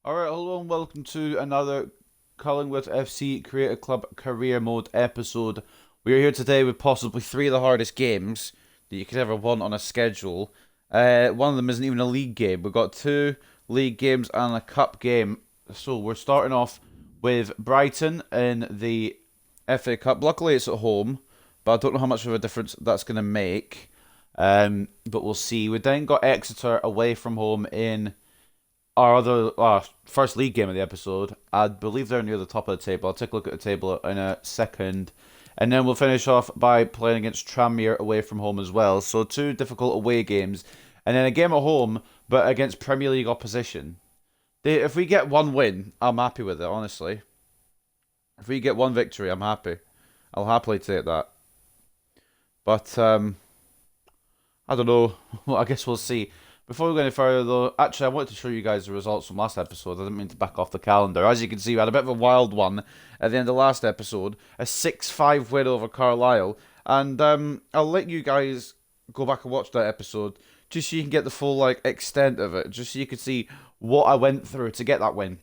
Alright, hello and welcome to another Cullingworth FC Creative Club Career Mode episode. We are here today with possibly three of the hardest games that you could ever want on a schedule. One of them isn't even a league game. We've got two league games and a cup game. So we're starting off with Brighton in the FA Cup. Luckily it's at home, but I don't know how much of a difference that's going to make. But we'll see. We then got Exeter away from home in our other first league game of the episode. I believe they're near the top of the table. I'll take a look at the table in a second. And then we'll finish off by playing against Tranmere away from home as well. So two difficult away games. And then a game at home, but against Premier League opposition. If we get one win, I'm happy with it, honestly. If we get one victory, I'm happy. I'll happily take that. But, I don't know. Well, I guess we'll see. Before we go any further, though, actually, I wanted to show you guys the results from last episode. I didn't mean to back off the calendar. As you can see, we had a bit of a wild one at the end of last episode. A 6-5 win over Carlisle. And I'll let you guys go back and watch that episode, just so you can get the full extent of it. Just so you can see what I went through to get that win,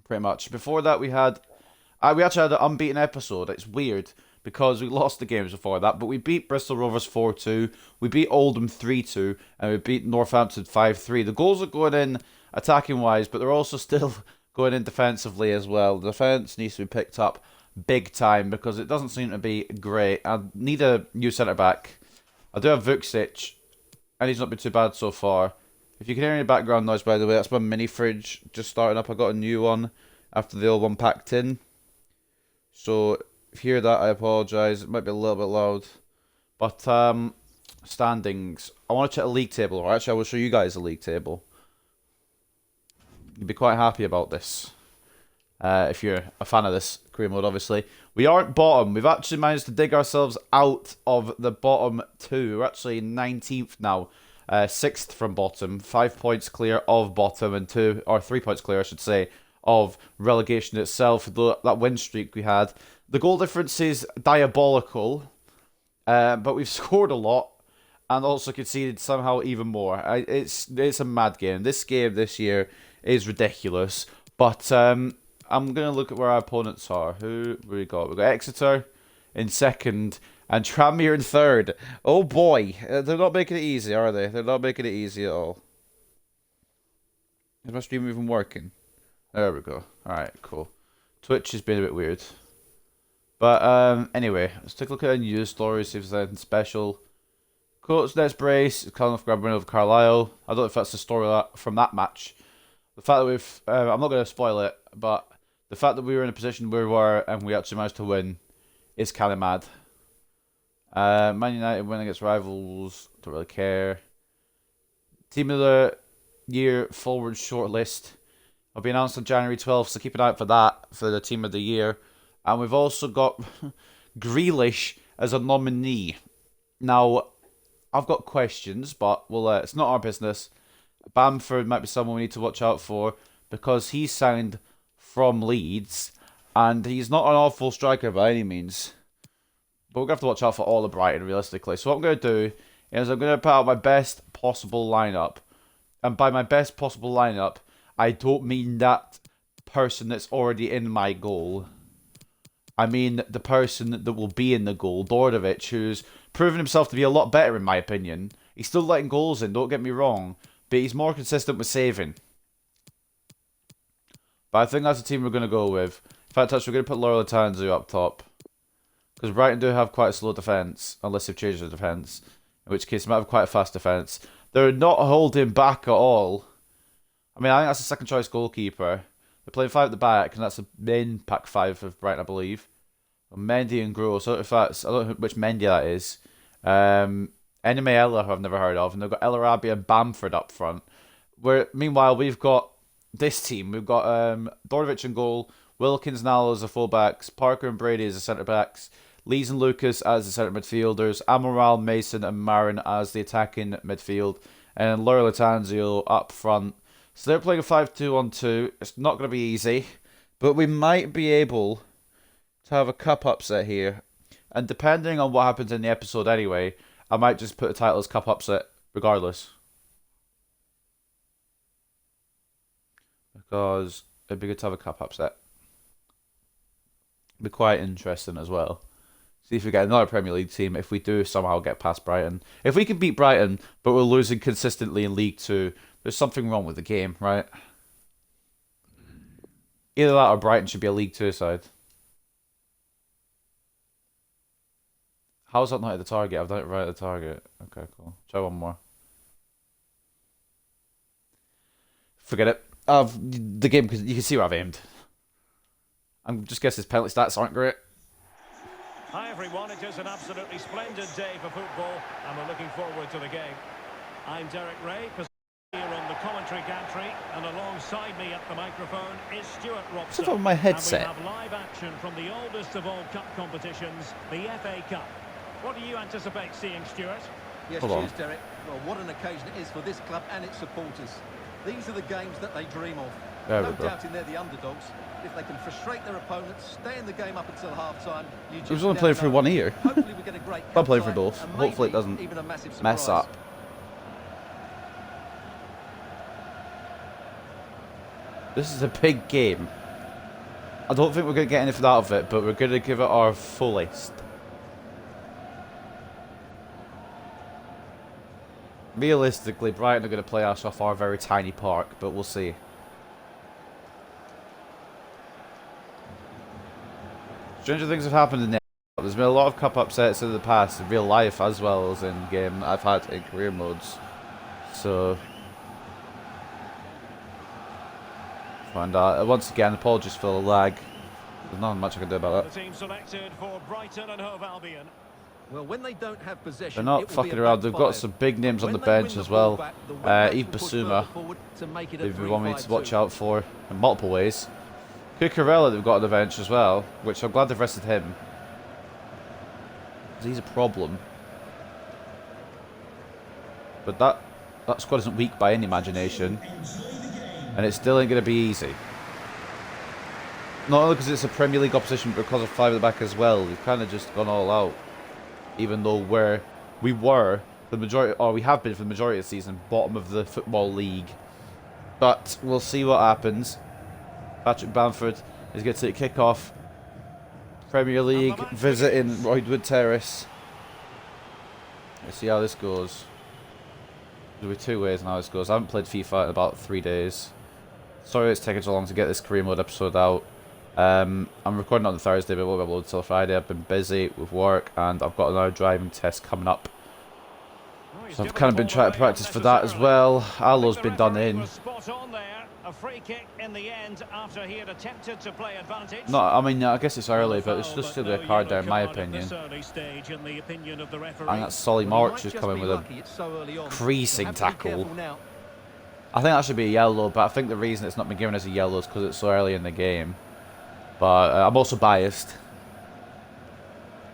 pretty much. Before that, we actually had an unbeaten episode. It's weird, because we lost the games before that, but we beat Bristol Rovers 4-2, we beat Oldham 3-2, and we beat Northampton 5-3. The goals are going in attacking-wise, but they're also still going in defensively as well. The defence needs to be picked up big time, because it doesn't seem to be great. I need a new centre-back. I do have Vuksic, and he's not been too bad so far. If you can hear any background noise, by the way, that's my mini fridge just starting up. I got a new one after the old one packed in. So if you hear that, I apologise. It might be a little bit loud. But, standings. I want to check a league table. Or actually, I will show you guys a league table. You'd be quite happy about this. If you're a fan of this career mode, obviously. We aren't bottom. We've actually managed to dig ourselves out of the bottom two. We're actually 19th now. 6th from bottom. 5 points clear of bottom. And 3 points clear, I should say, of relegation itself. That win streak we had. The goal difference is diabolical, but we've scored a lot and also conceded somehow even more. It's a mad game. This game this year is ridiculous, but I'm going to look at where our opponents are. Who we got? We've got Exeter in second and Tranmere in third. Oh boy, they're not making it easy, are they? They're not making it easy at all. Is my stream even working? There we go. Alright, cool. Twitch has been a bit weird. But anyway, let's take a look at the news stories, see if there's anything special. Coach Nets brace, Cullingworth grab win over Carlisle. I don't know if that's the story from that match. The fact that I'm not going to spoil it, but the fact that we were in a position where we were and we actually managed to win is kind of mad. Man United win against rivals, don't really care. Team of the year forward shortlist will be announced on January 12th, so keep an eye out for that, for the team of the year. And we've also got Grealish as a nominee. Now, I've got questions, but it's not our business. Bamford might be someone we need to watch out for, because he's signed from Leeds, and he's not an awful striker by any means. But we're going to have to watch out for all of Brighton, realistically. So what I'm going to do is I'm going to put out my best possible lineup. And by my best possible lineup, I don't mean that person that's already in my goal. I mean the person that will be in the goal, Dordovic, who's proven himself to be a lot better in my opinion. He's still letting goals in, don't get me wrong, but he's more consistent with saving. But I think that's the team we're going to go with. In fact, we're going to put Laurel Latanzu up top. Because Brighton do have quite a slow defence, unless they've changed the defence. In which case, they might have quite a fast defence. They're not holding back at all. I mean, I think that's the second choice goalkeeper. They're playing 5 at the back, and that's the main pack 5 of Brighton, I believe. Mendy and Gross. I don't know which Mendy that is. Enemy Ella, who I've never heard of, and they've got El Arabi and Bamford up front. Meanwhile, we've got this team. We've got Dordovic in goal, Wilkins and Allo as the fullbacks, Parker and Brady as the centre backs, Lees and Lucas as the centre midfielders, Amaral, Mason, and Marin as the attacking midfield, and Laura Latanzio up front. So they're playing a 5-2-1-2. It's not going to be easy, but we might be able to have a cup upset here. And depending on what happens in the episode anyway, I might just put the title as cup upset regardless. because it'd be good to have a cup upset. Be quite interesting as well. See if we get another Premier League team if we do somehow get past Brighton. If we can beat Brighton, but we're losing consistently in League 2, there's something wrong with the game, right? Either that or Brighton should be a League 2 side. How's that not at the target? I've done it right at the target. Okay, cool. Try one more. Forget it. The game, because you can see where I've aimed. I'm just guessing his penalty stats aren't great. Hi everyone, it is an absolutely splendid day for football and we're looking forward to the game. I'm Derek Ray, here on the commentary gantry, and alongside me at the microphone is Stuart Robson. What's up with my headset? And we have live action from the oldest of all cup competitions, the FA Cup. What do you anticipate seeing, Stuart? Yes, cheers, Derek. Well, what an occasion it is for this club and its supporters. These are the games that they dream of. No doubting they're the underdogs. If they can frustrate their opponents, stay in the game up until half-time, you just He's only playing for 1 year. Hopefully we get a great I'm playing for both. Hopefully it doesn't mess up. This is a big game. I don't think we're going to get anything out of it, but we're going to give it our fullest. Realistically, Brighton are going to play us off our very tiny park, but we'll see. Stranger things have happened in the There's been a lot of cup upsets in the past, in real life as well as in game. I've had in career modes. So, and once again, apologies for the lag. There's not much I can do about that. The team selected for Brighton and Hove Albion. Well, when they don't have possession, they're not fucking around. They've got some big names on the bench as well. Yves Bissouma, if you want me to watch out for in multiple ways. Cucurella they've got on the bench as well, which I'm glad they've rested him. He's a problem. But that squad isn't weak by any imagination. And it still ain't going to be easy. Not only because it's a Premier League opposition, but because of 5 at the back as well. We've kind of just gone all out. Even though we were the majority, or we have been for the majority of the season, bottom of the Football League. But we'll see what happens. Patrick Bamford is going to take kick-off. Premier League, visiting Roydwood Terrace. Let's see how this goes. There'll be 2 ways on how this goes. I haven't played FIFA in about 3 days. Sorry it's taken so long to get this career mode episode out. I'm recording on the Thursday, but it won't be uploaded until Friday. I've been busy with work, and I've got another driving test coming up. So I've kind of been trying to practice for that as well. Alo's been done in. A free kick in the end after he had attempted to play advantage. No, I mean, I guess it's early, but it's just still a card there, in my opinion. And that's Solly March who's coming with a creasing tackle. I think that should be a yellow, but I think the reason it's not been given as a yellow is because it's so early in the game. But I'm also biased.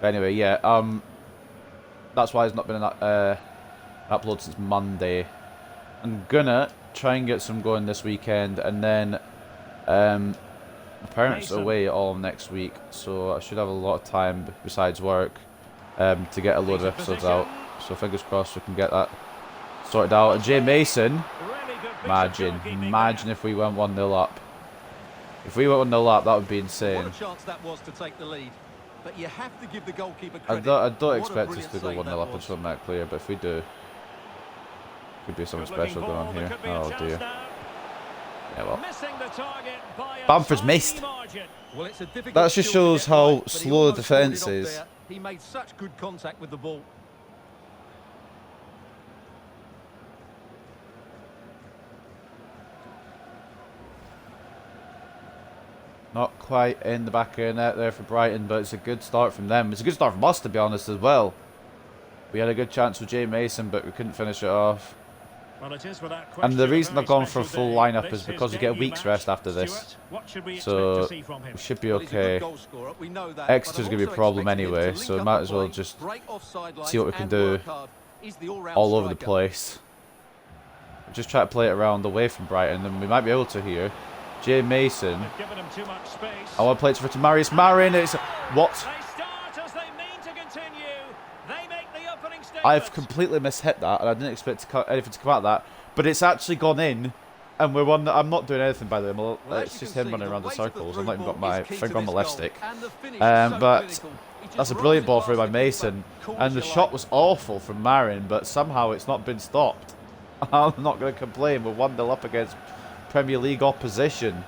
But anyway, yeah, that's why it's not been an upload since Monday. I'm gonna try and get some going this weekend, and then my parents are away all next week, so I should have a lot of time besides work to get a load of episodes out. So fingers crossed we can get that sorted out. And Jay Mason, imagine if we went 1-0 up. If we went 1-0 up, that would be insane. What a chance that was to take the lead. But you have to give the goalkeeper credit. I don't expect us to go 1-0 up, I just want that clear, but if we do, could be something special going on here. Oh dear. Yeah, well. Bamford's missed. That just shows how slow the defence is. He made such good contact with the ball. Not quite in the back of the net there for Brighton, but it's a good start from them. It's a good start from us, to be honest, as well. We had a good chance with Jay Mason, but we couldn't finish it off. Well, it is and the reason I've gone for a full lineup is because we get a week's rest after this. So we should be okay. Exeter's going to be a problem anyway, so we might as well just see what we can do all over the place. Just try to play it around away from Brighton, and we might be able to here. Jay Mason. I want to play it for Marius Marin. It's what? I've completely mishit that, and I didn't expect anything to come out of that. But it's actually gone in. And we're one. I'm not doing anything by the way. Well, It's just him running around the circles. I've not even got my finger on the left stick. But that's a brilliant ball through by Mason. And the shot was awful from Marin, but somehow it's not been stopped. I'm not going to complain. We're 1-0 up against Premier League opposition.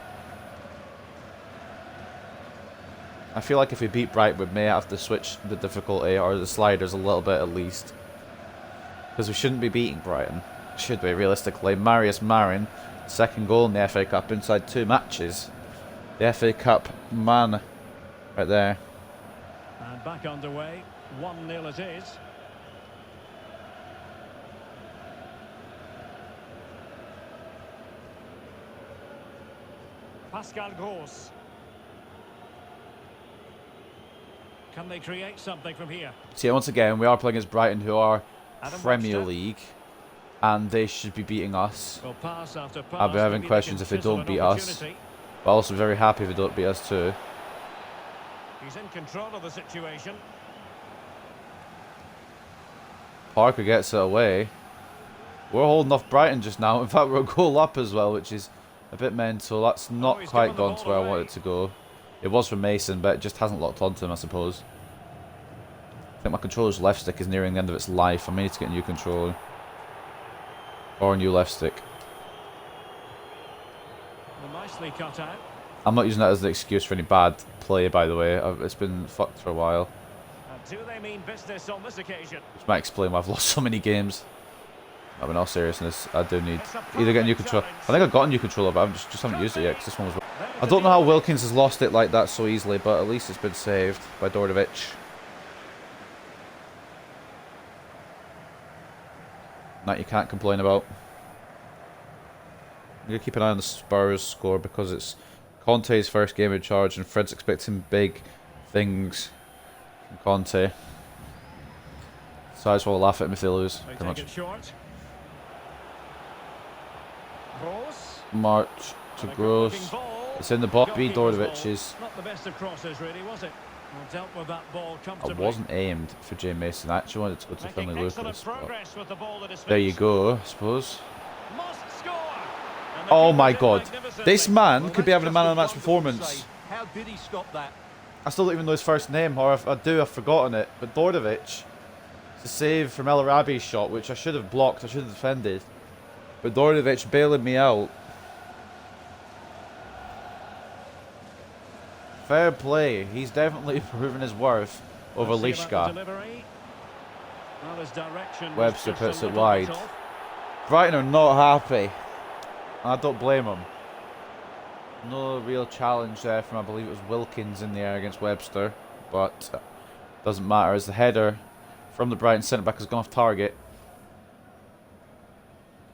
I feel like if we beat Brighton, we may have to switch the difficulty or the sliders a little bit at least. Because we shouldn't be beating Brighton, should we, realistically? Marius Marin, second goal in the FA Cup inside 2 matches. The FA Cup man right there. And back underway, 1-0 it is. Pascal Gross. Can they create something from here? See, once again, we are playing against Brighton, who are Adam Premier Webster. League, and they should be beating us. Well, pass after pass, I'll be having maybe questions can if they chisel don't an beat us, opportunity. but also very happy if they don't beat us too. He's in control of the situation. Parker gets it away. We're holding off Brighton just now. In fact, we're a goal up as well, which is a bit mental. That's not he's quite given the gone to where ball I want away. it to go. It was from Mason, but it just hasn't locked onto him, I suppose. I think my controller's left stick is nearing the end of its life. I may need to get a new controller. Or a new left stick. Well, nicely cut out. I'm not using that as the excuse for any bad play, by the way. It's been fucked for a while. And do they mean business on this occasion? Which might explain why I've lost so many games. I mean, in all seriousness, I do need either get a new controller. I think I've got a new controller, but I just haven't used it yet because this one was... I don't know how Wilkins has lost it like that so easily, but at least it's been saved by Dordovic. That you can't complain about. I'm going to keep an eye on the Spurs score because it's Conte's first game in charge and Fred's expecting big things from Conte. So I just want to laugh at him if they lose. They Pretty take much. it short. Gross. March to And a Gross. good-looking ball. It's in the box. B. Goalkeeper's Dordovic ball. Not the best of crosses, really, was it? Well, dealt with that ball I comfortably. wasn't aimed for Jay Mason. I actually wanted to go to Making Finley excellent Lucas. But progress with the ball at his there you feet. go, I suppose. Must score. And the Oh keeper my did god. magnificently. This man Well, could be that's having a just man a of the match wonderful performance. save. How did he stop that? I still don't even know his first name, or if I do, I've forgotten it. But Dordovic, it's a save from El Arabi's shot, which I should have blocked, I should have defended. But Dordovic bailing me out. Fair play. He's definitely proven his worth over Let's see about Lishka. the delivery. Well, his direction was Webster just a puts it little bit wide. off. Brighton are not happy. I don't blame them. No real challenge there from, I believe it was Wilkins in the air against Webster. But doesn't matter as the header from the Brighton centre-back has gone off target.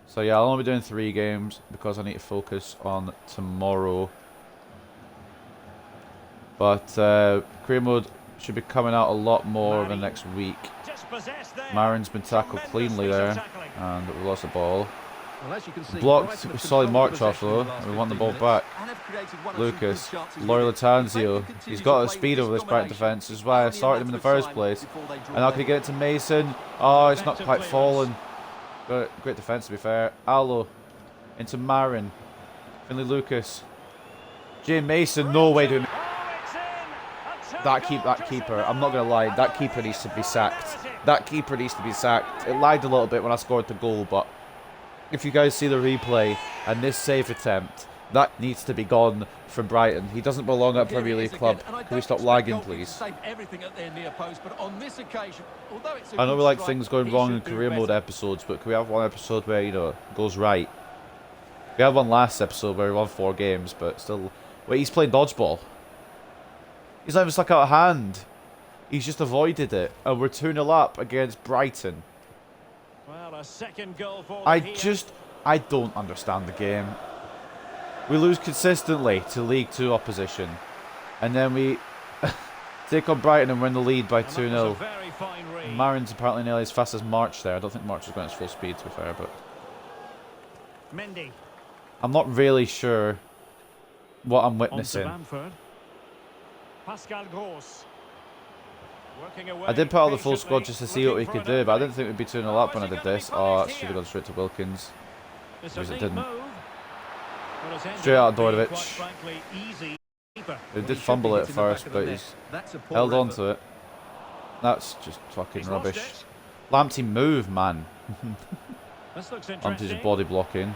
So yeah, I'll only be doing 3 games because I need to focus on tomorrow. But career mode should be coming out a lot more over the next week. Just possessed there. Marin's been tackled Tremendous cleanly piece of there, tackling. and we lost the ball. Well, as you can see, Blocked Brighton have a solid controlled march off possession in though. the last We want the 15 ball minutes back. and have created one or two Lucas, good chances Loy with it. Latanzio. If they can He's continue got to a play speed with over this Brighton domination, defence. This is why I only a started him in the matter of first time place. before they draw And now can he level. get it to Mason? Oh, it's not Effective quite clearance. fallen. Great defence to be fair. Alo into Marin. Finley Lucas. Jay Mason, no way doing Oh, it's in. A that keeper. I'm not gonna lie, that keeper needs to be sacked. That keeper needs to be sacked. It lagged a little bit when I scored the goal, but if you guys see the replay and this save attempt, that needs to be gone from Brighton. He doesn't belong at Here Premier it League is club. again, and I Can we don't stop expect lagging, goalkeepers to please? save everything at their near post, but on this occasion, although it's a I know good we like strike, things going he wrong in should do career mode better. episodes, but can we have one episode where, you know, it goes right? We had one last episode where we won 4 games, but still... Wait, he's playing dodgeball. He's not even stuck out a hand. He's just avoided it. And we're 2-0 up against Brighton. Well, a second goal for I them here. I don't understand the game. We lose consistently to League 2 opposition. And then we take on Brighton and win the lead by And that was a 2-0. very fine read. Marin's apparently nearly as fast as March there. I don't think March is going at full speed, to be fair, but... Mendy. I'm not really sure what I'm On to witnessing. Bamford. Pascal Gross. Working away I did put out the full squad patiently, just to see what we looking could for an do, but I opening. didn't think we'd be 2-0 up when I did this. Oh, that should have gone straight to Wilkins. It's Because a it neat didn't. move. Straight out of Dordovic. He did fumble it at first, but he's held on to it. That's just fucking rubbish. Lamptey, move, man. Lamptey's body blocking.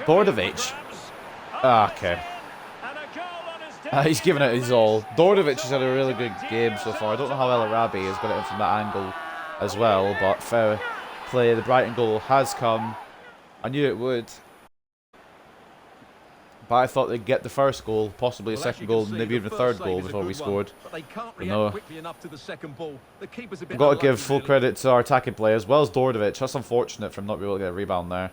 Dordovic. Ah, okay. He's given it his all. Dordovic has had a really good game so far. I don't know how El Arabi has got it in from that angle as well, but fair play. The Brighton goal has come. I knew it would. But I thought they'd get the first goal, possibly a second goal, maybe even a third goal before we scored. But no. We've got to give full credit to our attacking play as well as Dordovic. That's unfortunate for him not being able to get a rebound there.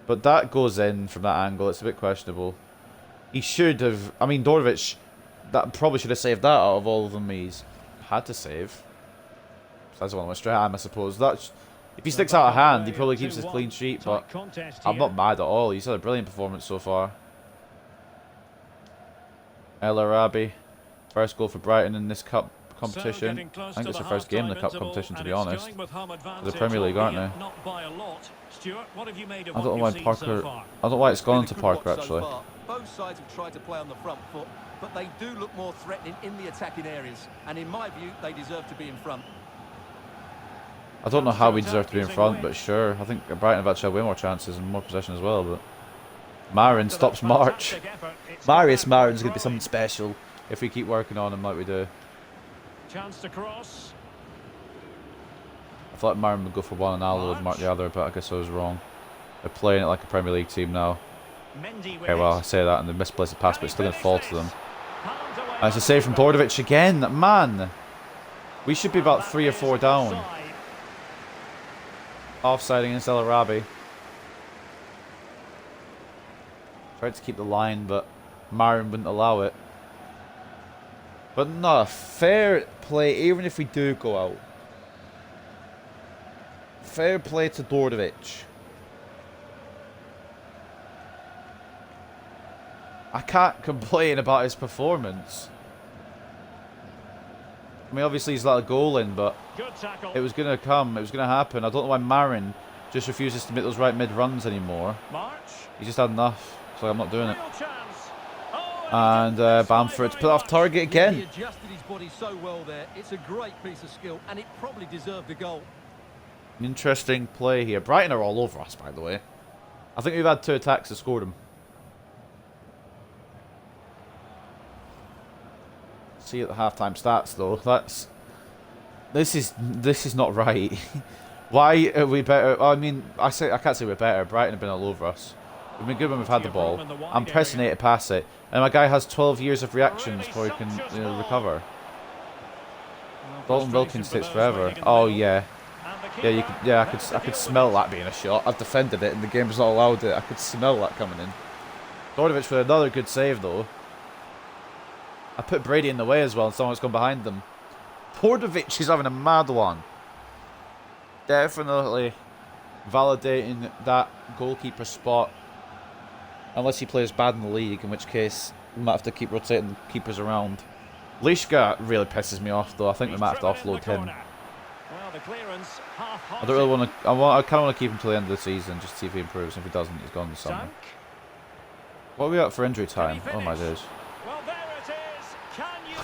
But that goes in from that angle. It's a bit questionable. He should have... I mean, Dordovic, that probably should have saved that out of all of them he's had to save. Besides the one with straight arm, I suppose. That's, if he sticks out a hand, he probably keeps his clean sheet, but I'm not mad at all. He's had a brilliant performance so far. El Arabi, first goal for Brighton in this cup competition. I think it's the first game in the cup competition, to be honest. For the Premier League, aren't they? I don't know why Parker... I don't know why it's gone into Parker, actually. Both sides have tried to play on the front foot, but they do look more threatening in the attacking areas. And in my view, they deserve to be in front. I don't know how we deserve to be in front, but sure. I think Brighton have actually had way more chances and more possession as well, but... Marin stops March. Marius Marin's going to be something special if we keep working on him like we do. Chance to cross. I thought Marin would go for one and Allo would mark the other, but I guess I was wrong. They're playing it like a Premier League team now. Okay, well, I say that and they misplaced the pass, but it's still going to fall to them. And it's a save from Dordovic again. Man! We should be about 3 or 4 down. Offside against El Arabi. Tried to keep the line, but Marin wouldn't allow it. But no, fair play, even if we do go out. Fair play to Dordovic. I can't complain about his performance. I mean, obviously he's let a goal in, but it was going to come, it was going to happen. I don't know why Marin just refuses to make those right mid-runs anymore. He just had enough. So I'm not doing it. And Bamford put off target again. He adjusted his body so well there. It's a great piece of skill, and it probably deserved a goal. Interesting play here. Brighton are all over us, by the way. I think we've had 2 attacks that scored them. See at the halftime stats though. This is not right. Why are we better? I mean, I can't say we're better. Brighton have been all over us. We've been good when we've had the ball. I'm pressing it to pass it, and my guy has 12 years of reactions before he can recover. Dalton Wilkins takes forever. Oh yeah, yeah. I could smell that being a shot. I've defended it, and the game's not allowed it. I could smell that coming in. Dordovic with another good save though. I put Brady in the way as well, and someone's gone behind them. Dordovic is having a mad one. Definitely validating that goalkeeper spot. Unless he plays bad in the league, in which case we might have to keep rotating keepers around. Lishka really pisses me off though. I think we might have to offload him. I don't really want to. I kind of want to keep him till the end of the season, just to see if he improves. If he doesn't, he's gone this summer. What are we at for injury time? Oh my days.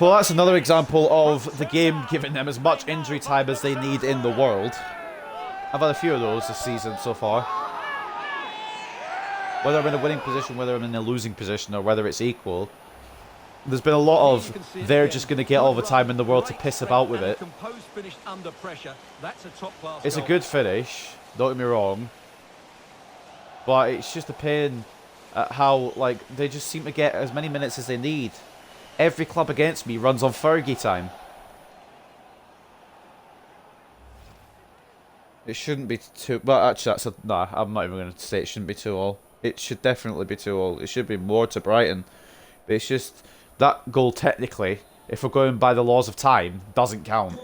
Well, that's another example of the game giving them as much injury time as they need in the world. I've had a few of those this season so far. Whether I'm in a winning position, whether I'm in a losing position, or whether it's equal, there's been a lot of they're just going to get all the time in the world to piss about with it. It's a good finish, don't get me wrong, but it's just a pain at how they just seem to get as many minutes as they need. Every club against me runs on Fergie time. It shouldn't be 2. Well, actually, nah. I'm not even going to say it shouldn't be 2-all. It should definitely be 2-all. It should be more to Brighton. But it's just that goal technically, if we're going by the laws of time, doesn't count.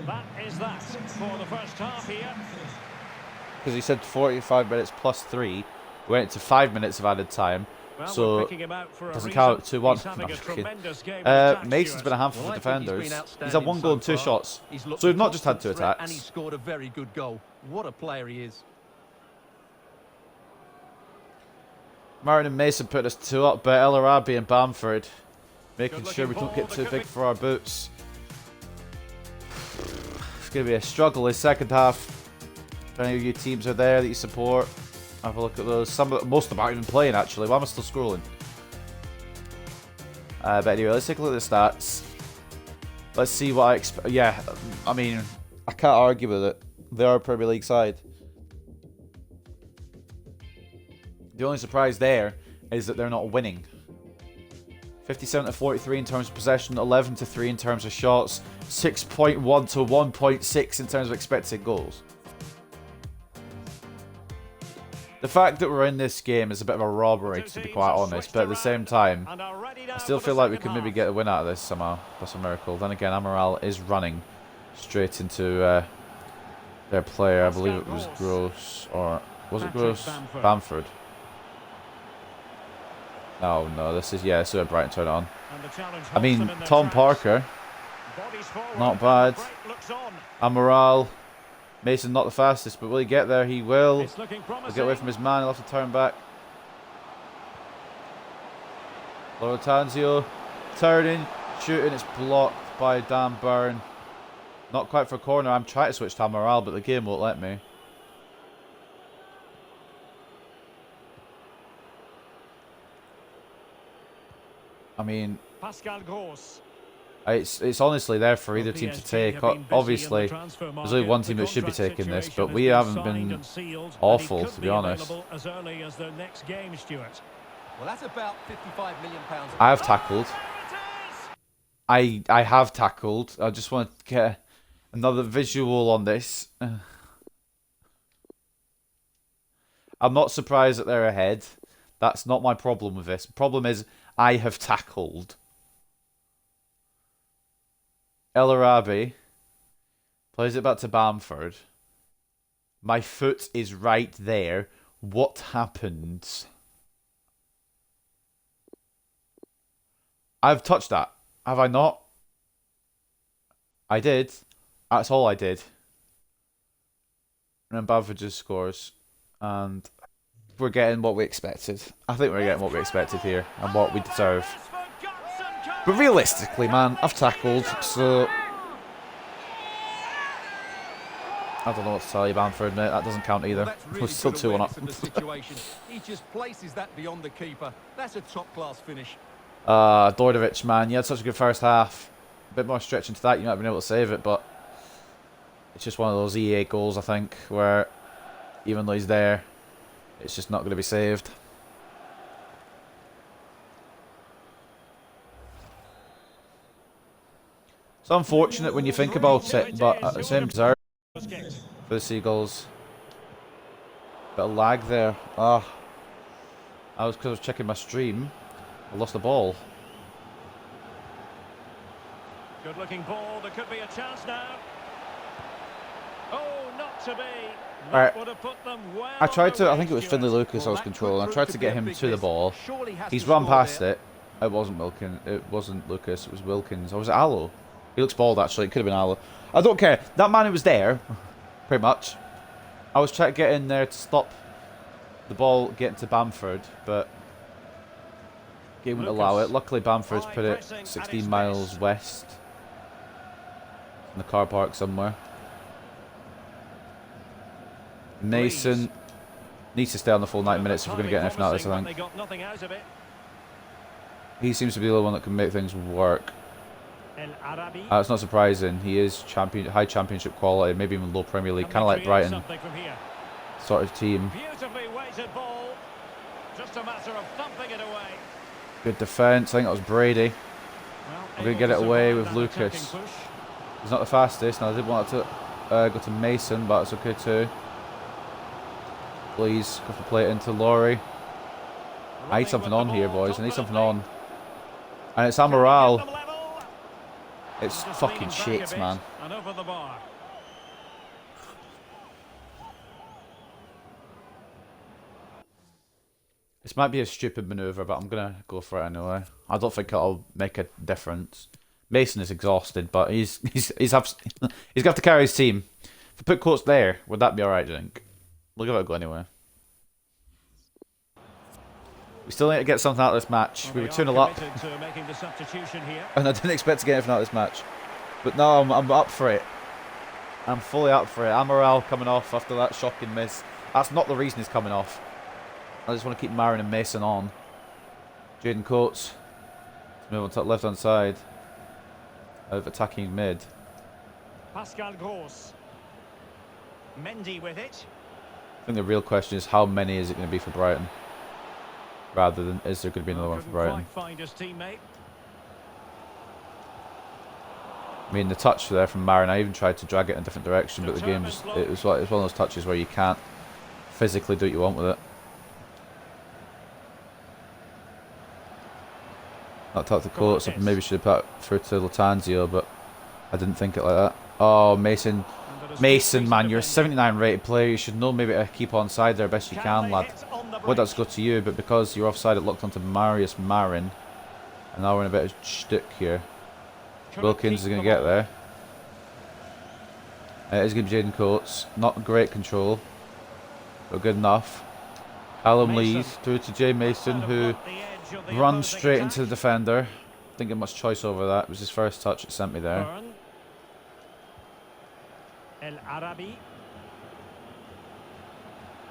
That is that for the first half here. Because he said 45 minutes plus 3. We went to 5 minutes of added time. Well, so it doesn't count. 2-1. Mason's been a handful for defenders. He's had 1 goal and 2 shots. So we've not just had 2 attacks. And he scored a very good goal. What a player he is. Martin and Mason put us 2 up, but El Arabi and Bamford making sure we don't get too big for our boots. It's going to be a struggle in second half. If any of you teams are there that you support, have a look at those. Most of them aren't even playing actually. Why am I still scrolling? But anyway, let's take a look at the stats. Let's see what I expect. Yeah, I mean, I can't argue with it. They are a Premier League side. The only surprise there is that they're not winning. 57 to 43 in terms of possession, 11 to 3 in terms of shots, 6.1 to 1.6 in terms of expected goals. The fact that we're in this game is a bit of a robbery, to be quite honest, but at the same time, I still feel like we could maybe get a win out of this somehow. That's a miracle. Then again, Amaral is running straight into their player. I believe it was Gross, or was it Gross? Bamford. Oh no, this is, yeah, so Brighton turn it on. I mean, Tom Parker, not bad. Amaral. Mason not the fastest, but will he get there? He will. He'll get away from his man. He'll have to turn back. Lorotanzio turning, shooting. It's blocked by Dan Byrne. Not quite for a corner. I'm trying to switch to Amaral, but the game won't let me. I mean, Pascal Gross. It's honestly there for either team to take. Obviously, there's only one team that should be taking this, but we haven't been awful, to be honest. Well, that's about £55 million. I have tackled. I have tackled. I just want to get another visual on this. I'm not surprised that they're ahead. That's not my problem with this. The problem is I have tackled. El Arabi plays it back to Bamford. My foot is right there. What happened? I've touched that. Have I not? I did. That's all I did. And then Bamford just scores. And we're getting what we expected. I think we're getting what we expected here. And what we deserve. But realistically, man, I've tackled, so I don't know what to tell you, Bamford, mate. That doesn't count either. We're still 2-1 up. He just places that beyond the keeper. That's a top-class finish. Dordovic, man, you had such a good first half. A bit more stretch into that, you might have been able to save it, but it's just one of those EA goals, I think, where even though he's there, it's just not going to be saved. It's unfortunate when you think about it, but at the same time, for the Seagulls. Bit of lag there. Because I was checking my stream. I lost the ball. Good looking ball. There could be a chance now. Oh, not to be. Alright. I tried to, I think it was Finlay Lucas I was controlling. I tried to get him to the ball. He's run past it. It wasn't Wilkins. It wasn't Lucas. It was Wilkins. Or was it Allo? He looks bald, actually. It could have been Allo. I don't care. That man who was there, pretty much. I was trying to get in there to stop the ball getting to Bamford, but game wouldn't allow it. Luckily, Bamford's put it 16 miles west in the car park somewhere. Mason needs to stay on the full 90 minutes if we're going to get anything out of this, I think. He seems to be the only one that can make things work. It's not surprising. He is high championship quality, maybe even low Premier League, kind of like Brighton sort of team. Good defence. I think that was Brady. I'm going to get it away with Lucas. He's not the fastest, and I did want it to go to Mason, but it's okay too. Please, go for play it into Laurie. I need something on here, boys. I need something on. And it's Amaral. It's fucking shit, man. This might be a stupid manoeuvre, but I'm going to go for it anyway. I don't think it'll make a difference. Mason is exhausted, but he's got to have to carry his team. If I put Coates there, would that be alright, do you think? We'll give it a go anyway. We still need to get something out of this match. Well, We were they 2-0 are up, committed to making the substitution here. and I didn't expect to get anything out of this match. But no, I'm up for it. I'm fully up for it. Amaral coming off after that shocking miss. That's not the reason he's coming off. I just want to keep Marin and Mason on. Jaden Coates. Let's move on to the left-hand side of attacking mid. Pascal Gross. Mendy with it. I think the real question is how many is it going to be for Brighton? Rather than is there going to be another one for Brighton? Find his teammate. I mean, the touch there from Marin, I even tried to drag it in a different direction, but the game just, it was one of those touches where you can't physically do what you want with it. That tucked the Coates, I maybe should have put through to Latanzio, but I didn't think it like that. Oh, Mason. Mason, man, you're a 79 rated player. You should know maybe to keep onside there best you can, lad. Would that's go to you, but because you're offside, it locked onto Marius Marin. And now we're in a bit of shtick here. Wilkins is going to get there. It's going to be Jaden Coates. Not great control, but good enough. Callum Lee through to Jay Mason, who runs straight into the defender. Didn't get much choice over that. It was his first touch that sent me there. El Arabi.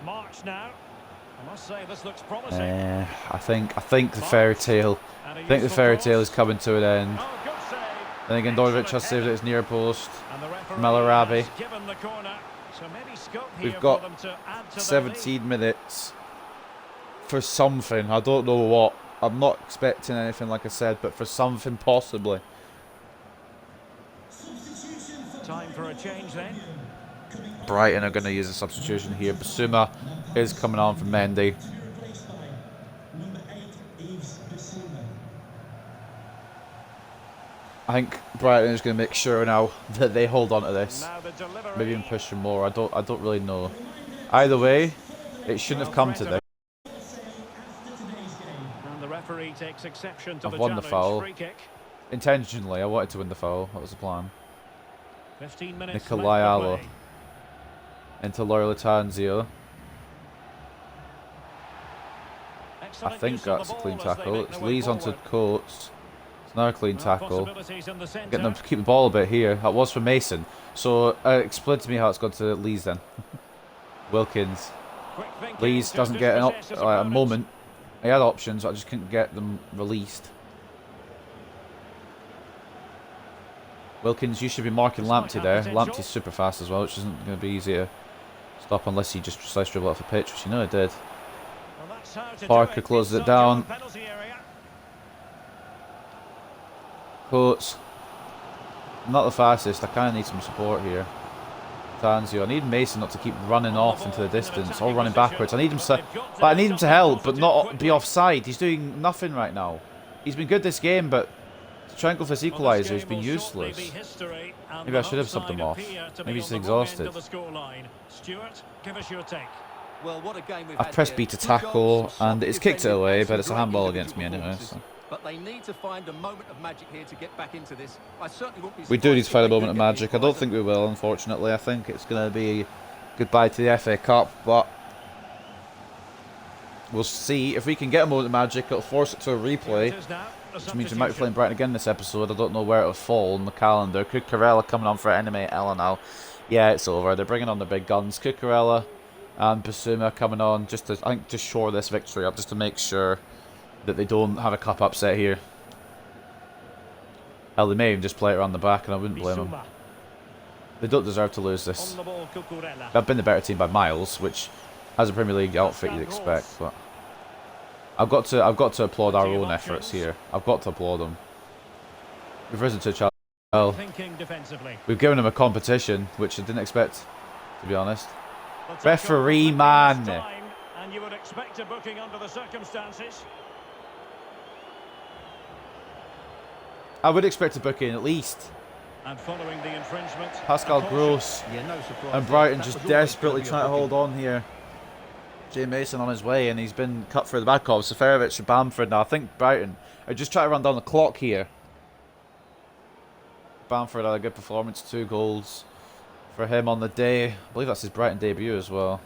March now. I must say this looks promising. I think the fairy tale. I think the fairy tale is coming to an end. Then again, Dorovic has saved it. It's near post. From El Arabi. We've got 17 minutes for something. I don't know what. I'm not expecting anything, like I said, but for something possibly. Time for a change then. Brighton are going to use a substitution here. Basuma is coming on from Mendy. I think Brighton is going to make sure now that they hold on to this. Maybe even push them more. I don't really know. Either way, it shouldn't have come to this. And the referee takes exception to I've won the foul. Free kick. Intentionally, I wanted to win the foul. That was the plan. 15 minutes Nikolai Allo into Laura Latanzio. I think that's a clean tackle. It's Lee's onto Coates. It's another clean tackle. Getting them to keep the ball a bit here. That was for Mason. So explain to me how it's gone to Lee's then. Wilkins. Lee's doesn't get a moment. He had options, but I just couldn't get them released. Wilkins, you should be marking Lamptey there. Lamptey's super fast as well, which isn't going to be easy to stop unless he just slice dribble off the pitch, which you know he did. Parker closes it down. Coates. Not the fastest. I kind of need some support here. Tanzio. I need Mason not to keep running off into the distance or running backwards. I need him to help, but not be offside. He's doing nothing right now. He's been good this game, but to try and go for this equaliser, he's been useless. Maybe I should have subbed him off. Maybe he's exhausted. I've pressed B to tackle, and it's kicked it away, but it's a handball against me anyway. So. But they need to find a moment of magic here to get back into this. I certainly won't be. We do need to find a moment of magic. I don't think we will, unfortunately. I think it's going to be goodbye to the FA Cup, but we'll see. If we can get a moment of magic, it'll force it to a replay, which means we might be playing Brighton again this episode. I don't know where it'll fall on the calendar. Cucurella coming on for Enemy Ella now. Yeah, it's over. They're bringing on the big guns. Cucurella and Basuma coming on just to, I think, to shore this victory up, just to make sure that they don't have a cup upset here. Hell, they may even just play it around the back, and I wouldn't blame them. They don't deserve to lose this. They've been the better team by miles, which, as a Premier League outfit, you'd expect. But I've got to applaud our own efforts here. I've got to applaud them. We've risen to a challenge. Well, we've given them a competition, which I didn't expect, to be honest. Referee, man. And you would expect a booking under the circumstances. I would expect a booking at least. And following the infringement, Pascal Gross and Brighton just desperately trying to hold on here. Jay Mason on his way, and he's been cut through the back of Seferovic and Bamford. Now I think Brighton are just trying to run down the clock here. Bamford had a good performance, 2 goals for him on the day. I believe that's his Brighton debut as well.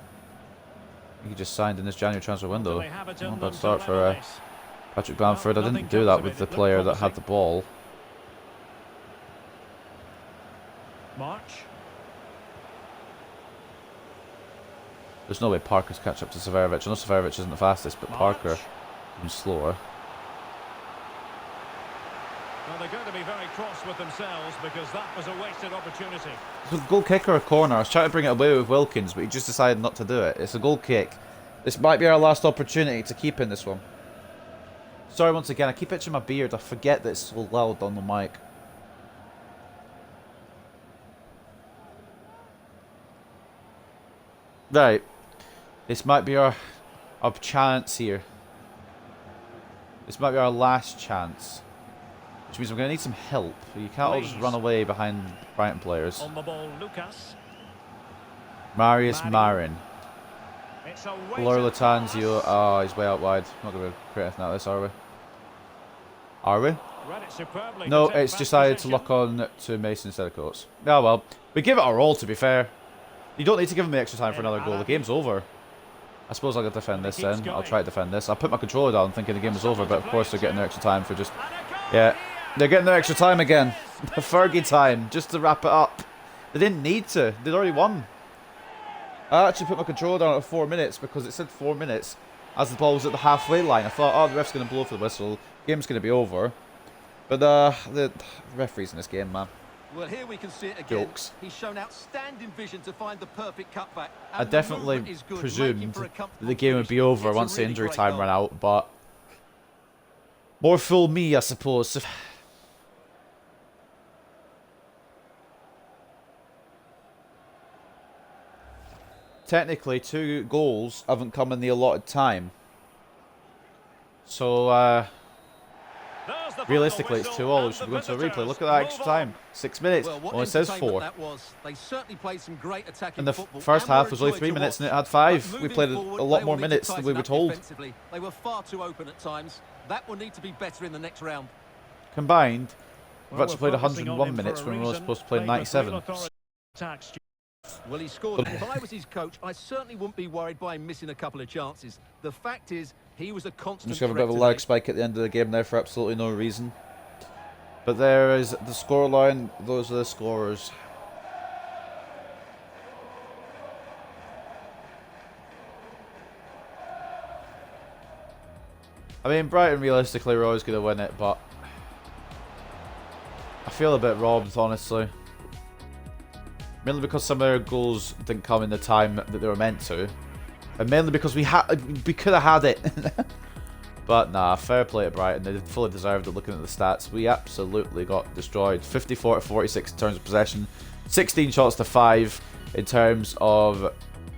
He just signed in this January transfer window. They have it in Not a them bad to start for level this. Patrick Bamford. I Nothing didn't do comes that of with it. the It looked player that promising. had the ball. March. There's no way Parker's catch up to Severovic. I know Severovic isn't the fastest, but Parker March. is slower. Well, they're going to be very cross with themselves because that was a wasted opportunity. It's a goal kick or a corner. I was trying to bring it away with Wilkins, but he just decided not to do it. It's a goal kick. This might be our last opportunity to keep in this one. Sorry once again, I keep itching my beard. I forget that it's so loud on the mic. Right. This might be our chance here. This might be our last chance. Which means we're going to need some help. You can't all just run away behind Brighton players. On the ball, Lucas. Marius Marin. It's a Laura weighted Latanzio. pass. Oh, he's way out wide. Not going to create anything out of this, are we? Are we? Read it superbly No, to take it's back decided to possession. lock on to Mason instead of Coates. Oh well. We give it our all, to be fair. You don't need to give him the extra time for another goal. The game's over. I suppose I'll go defend this then. I'll try to defend this. I'll put my controller down thinking the game was over, but of course they're getting their extra time for just... Yeah, they're getting their extra time again. The Fergie time, just to wrap it up. They didn't need to. They'd already won. I actually put my controller down at 4 minutes because it said 4 minutes as the ball was at the halfway line. I thought, oh, the ref's going to blow for the whistle. Game's going to be over. But the referees in this game, man. Well, here we can see it again. Jokes. He's shown outstanding vision to find the perfect cutback. I And the definitely movement is good, making presumed for a that comfortable the game would be finish. over It's a once the really injury great time goal. ran out, but more fool me, I suppose. Technically, 2 goals haven't come in the allotted time. So, There's the realistically, final it's whistle 2-all. We and should the go into a replay. visitors Look at that move extra on. time. 6 minutes. Well, what Well, it says entertainment 4. that was. They certainly played some great attacking And the football, first and half were was only joy 3 to minutes and watch. it had But 5. We moving played forward, a lot they more will need to minutes than tighten we were up told. defensively. They were far too open at times. That will need to be better in the next round. Combined, we've Well, actually played we're focusing on 101 him for minutes a when we were reason. supposed to play Played with 97. real authority attacks. Well, he scored. If I was his coach, I certainly wouldn't be worried by him missing a couple of chances. The fact is, he was a I'm constant just going to threat have a bit of a today. lag spike at the end of the game there for absolutely no reason. But there is the scoreline. Those are the scorers. I mean, Brighton realistically are always going to win it, but I feel a bit robbed, honestly. Mainly because some of their goals didn't come in the time that they were meant to. And mainly because we could have had it. But nah, fair play to Brighton. They fully deserved it looking at the stats. We absolutely got destroyed. 54 to 46 in terms of possession. 16 shots to 5 in terms of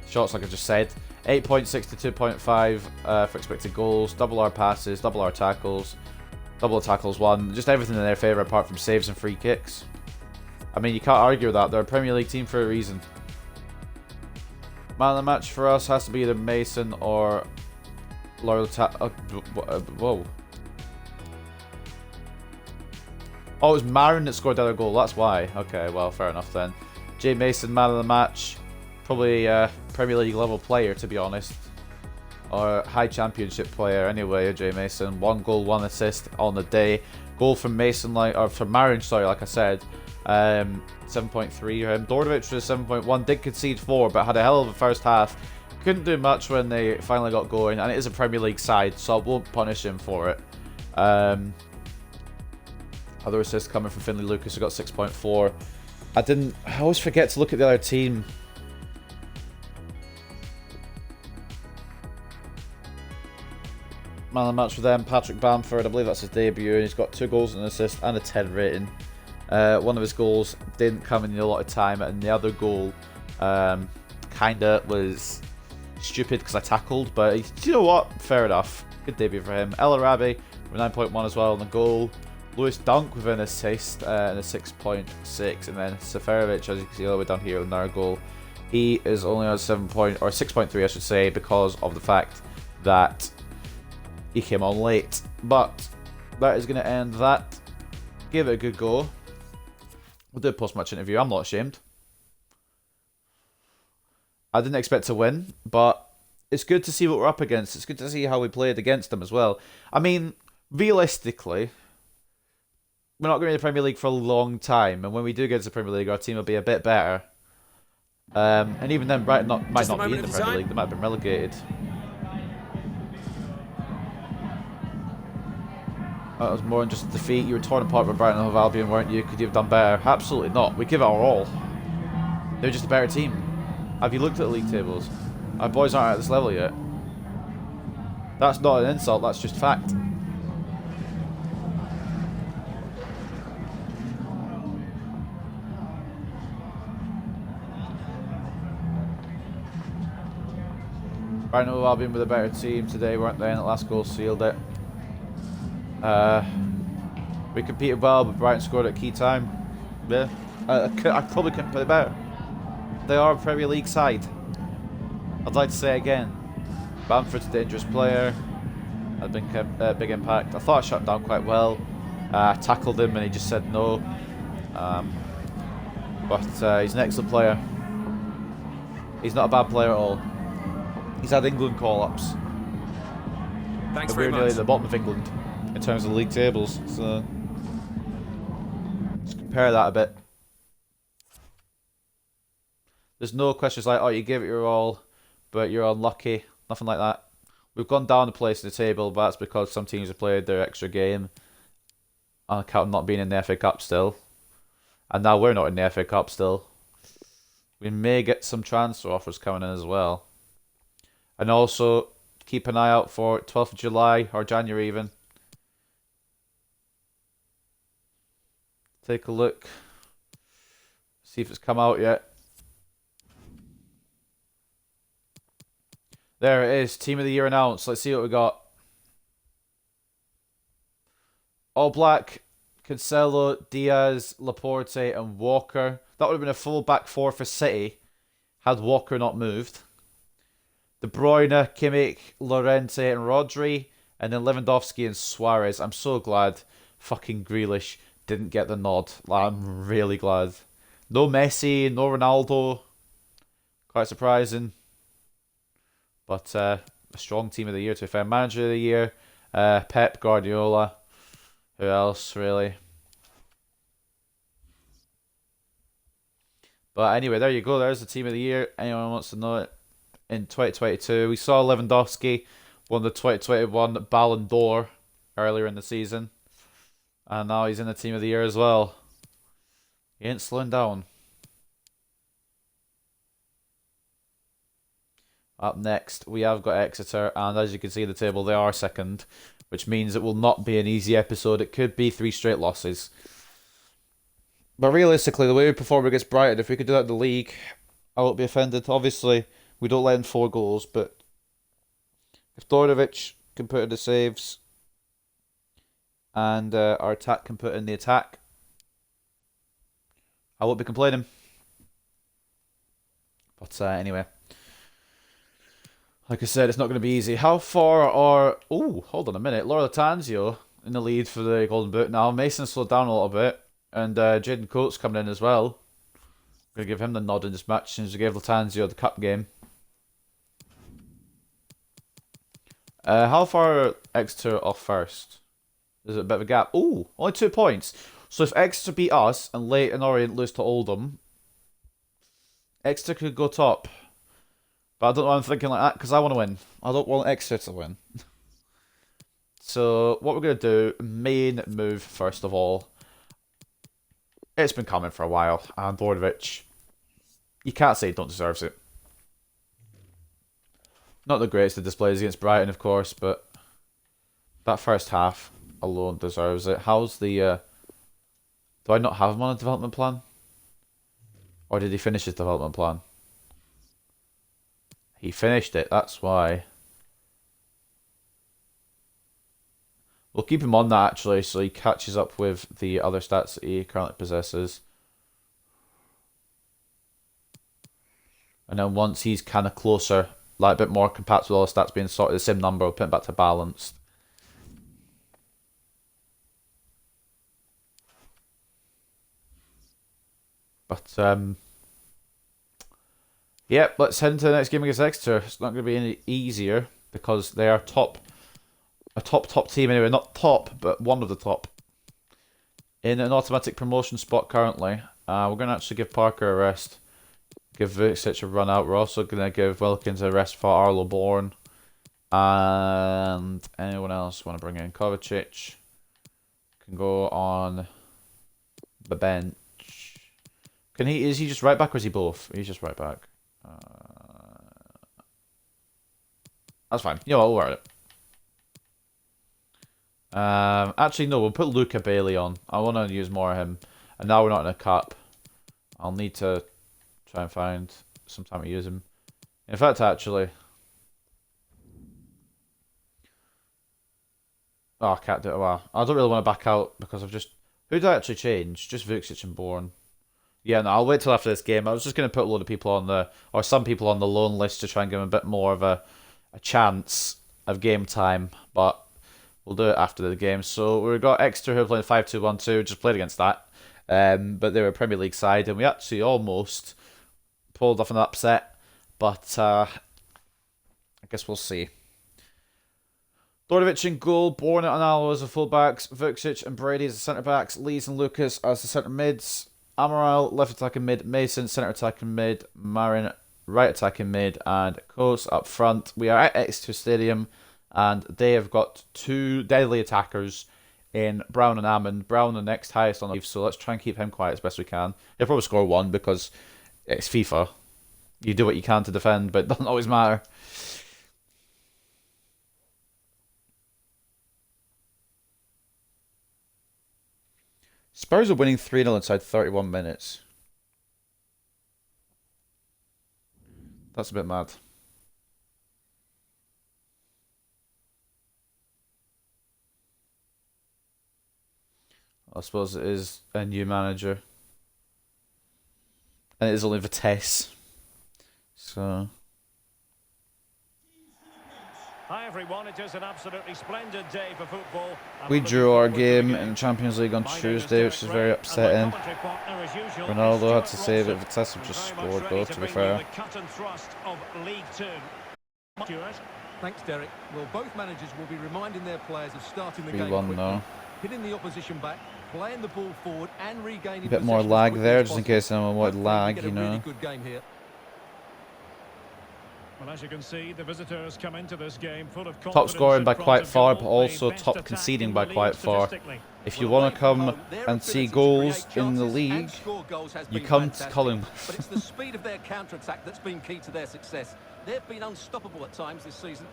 shots, like I just said. 8.6 to 2.5 for expected goals. Double our passes, double our tackles. Double the tackles won. Just everything in their favour apart from saves and free kicks. I mean, you can't argue with that. They're a Premier League team for a reason. Man of the match for us has to be either Mason or Laura whoa. Oh, it was Marin that scored the other goal. That's why. Okay, well, fair enough then. Jay Mason, man of the match. Probably a Premier League level player, to be honest. Or high championship player anyway, Jay Mason. 1 goal, 1 assist on the day. Goal from Mason, or from Marin, sorry, like I said. 7.3 for him. Dordovic was 7.1. Did concede 4, but had a hell of a first half. Couldn't do much when they finally got going, and it is a Premier League side, so I won't punish him for it. Other assists coming from Finlay Lucas, who got 6.4. I always forget to look at the other team. Man of the match for them, Patrick Bamford. I believe that's his debut, and he's got 2 goals and an assist and a 10 rating. One of his goals didn't come in a lot of time, and the other goal kinda was stupid because I tackled, but you know what? Fair enough. Good debut for him. El Arabi with 9.1 as well on the goal. Lewis Dunk with an assist and a 6.6, and then Seferovic, as you can see all the way down here, with another goal. He is only on 6.3, I should say, because of the fact that he came on late. But that is going to end that. Give it a good go. We'll do a post-match interview. I'm not ashamed. I didn't expect to win, but it's good to see what we're up against. It's good to see how we played against them as well. I mean, realistically, we're not going to be in the Premier League for a long time, and when we do get to the Premier League, our team will be a bit better. And even then, Brighton might not be in the Premier League. They might have been relegated. That was more than just a defeat. You were torn apart by Brighton and Albion, weren't you? Could you have done better? Absolutely not. We give it our all. They're just a better team. Have you looked at the league tables? Our boys aren't at this level yet. That's not an insult, that's just fact. Brighton and Albion were the better team today, weren't they? And the last goal sealed it. We competed well, but Brighton scored at a key time. Yeah, I probably couldn't play better. They are a Premier League side. I'd like to say it again. Bamford's a dangerous player. Had a big impact. I thought I shut him down quite well. I tackled him and he just said no. But he's an excellent player. He's not a bad player at all. He's had England call-ups. Thanks very much. We're nearly at the bottom of England in terms of the league tables. So let's compare that a bit. There's no questions like, oh, you gave it your all, but you're unlucky. Nothing like that. We've gone down a place in the table, but that's because some teams have played their extra game on account of not being in the FA Cup still. And now we're not in the FA Cup still. We may get some transfer offers coming in as well. And also, keep an eye out for 12th of July, or January even. Take a look. See if it's come out yet. There it is, Team of the Year announced. Let's see what we got. All Black, Cancelo, Diaz, Laporte and Walker. That would have been a full back four for City had Walker not moved. De Bruyne, Kimmich, Llorente and Rodri. And then Lewandowski and Suarez. I'm so glad fucking Grealish didn't get the nod. I'm really glad. No Messi, no Ronaldo. Quite surprising. But a strong Team of the Year, to be fair. Manager of the Year, Pep Guardiola. Who else, really? But anyway, there you go. There's the Team of the Year. Anyone wants to know it? In 2022, we saw Lewandowski won the 2021 Ballon d'Or earlier in the season. And now he's in the Team of the Year as well. He ain't slowing down. Up next, we have got Exeter, and as you can see in the table, they are second, which means it will not be an easy episode. It could be 3 straight losses. But realistically, the way we perform against Brighton, if we could do that in the league, I won't be offended. Obviously, we don't let in 4 goals, but if Dorovic can put in the saves, and our attack can put in the attack, I won't be complaining. But anyway. Like I said, it's not going to be easy. How far are... Oh, hold on a minute. Laura Latanzio in the lead for the Golden Boot now. Mason slowed down a little bit. And Jaden Coates coming in as well. I'm going to give him the nod in this match since we gave Latanzio the cup game. How far are Exeter off first? There's a bit of a gap. Oh, only 2 points. So if Exeter beat us and Leyton Orient lose to Oldham, Exeter could go top. But I don't know why I'm thinking like that, because I want to win. I don't want Exeter to win. So, what we're going to do, main move first of all. It's been coming for a while, and Dorovic, you can't say he don't deserve it. Not the greatest of displays against Brighton, of course, but that first half alone deserves it. How's the... do I not have him on a development plan? Or did he finish his development plan? He finished it, that's why. We'll keep him on that, actually, so he catches up with the other stats that he currently possesses. And then once he's kind of closer, like a bit more compatible with all the stats being sorted, the same number, we'll put him back to balanced. But, Yep, let's head into the next game against Exeter. It's not going to be any easier because they are a top team anyway. Not top, but one of the top. In an automatic promotion spot currently. We're going to actually give Parker a rest. Give Vucic a run out. We're also going to give Wilkins a rest for Arlo Bourne. And anyone else want to bring in? Kovacic can go on the bench. Is he just right back or is he both? He's just right back. That's fine. You know what, we'll worry it. Actually, no, we'll put Luca Bailey on. I want to use more of him. And now we're not in a cup. I'll need to try and find some time to use him. In fact, actually... Oh, I can't do it. Well, I don't really want to back out because I've just... Who did I actually change? Just Vucic and Bourne. Yeah, no, I'll wait till after this game. I was just going to put a load of people on the... Or some people on the loan list to try and give them a bit more of a chance of game time. But we'll do it after the game. So we've got Exeter who are playing 5-2-1-2. Just played against that. But they were a Premier League side. And we actually almost pulled off an upset. But I guess we'll see. Dordovic in goal, Bourne and Allo as the full-backs, Vucic and Brady as the centre-backs, Lees and Lucas as the centre-mids, Amaral left attacking mid, Mason centre attacking mid, Marin right attacking mid, and Coates up front. We are at Exeter Stadium, and they have got two deadly attackers in Brown and Ammon. Brown the next highest on the league, so let's try and keep him quiet as best we can. He'll probably score one because it's FIFA. You do what you can to defend, but it doesn't always matter. Spurs are winning 3-0 inside 31 minutes. That's a bit mad. I suppose it is a new manager. And it is only Vitesse. So... Hi everyone, it is an absolutely splendid day for football. We drew our game in the Champions League on Tuesday, which is very upsetting. Ronaldo had to save it. Vitesse have just scored though, to be fair. Thanks, Derek. Well, both managers will be reminding their players of starting the game 3-1 now. hitting the opposition back, playing the ball forward and regaining A bit more lag there, just in case anyone wanted lag, you know. Good game here. Well, as you can see, the visitors come into this game full of top scoring by quite far, but also top conceding by quite far. If you want to come and see goals in the league, you come to Cullingworth. But it's the speed of their counter-attack that's been key to their success. They've been unstoppable at times this season.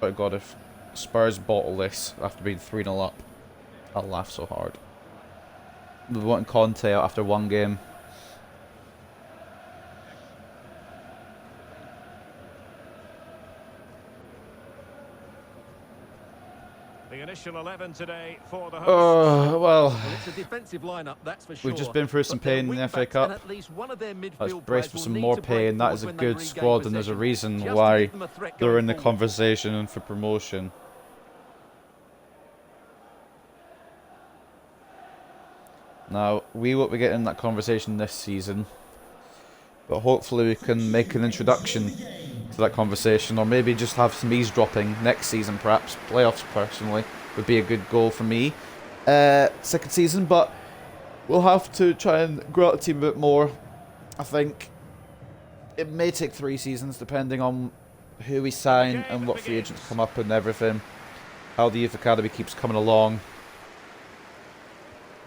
Oh God, if Spurs bottle this after being 3-0 up, I'll laugh so hard. We want Conte out after one game. The initial 11 today for the hosts. Well, It's a defensive lineup, that's for sure. we've just been through some pain in the FA Cup. Let's brace for some more pain. That is a good squad, and there's a reason why they're in the conversation and for promotion. Now, we won't be getting that conversation this season, but hopefully we can make an introduction to that conversation, or maybe just have some eavesdropping next season perhaps. Playoffs, personally, would be a good goal for me. Second season, but we'll have to try and grow out the team a bit more. I think it may take 3 seasons, depending on who we sign and what free agents come up and everything. How the youth academy keeps coming along.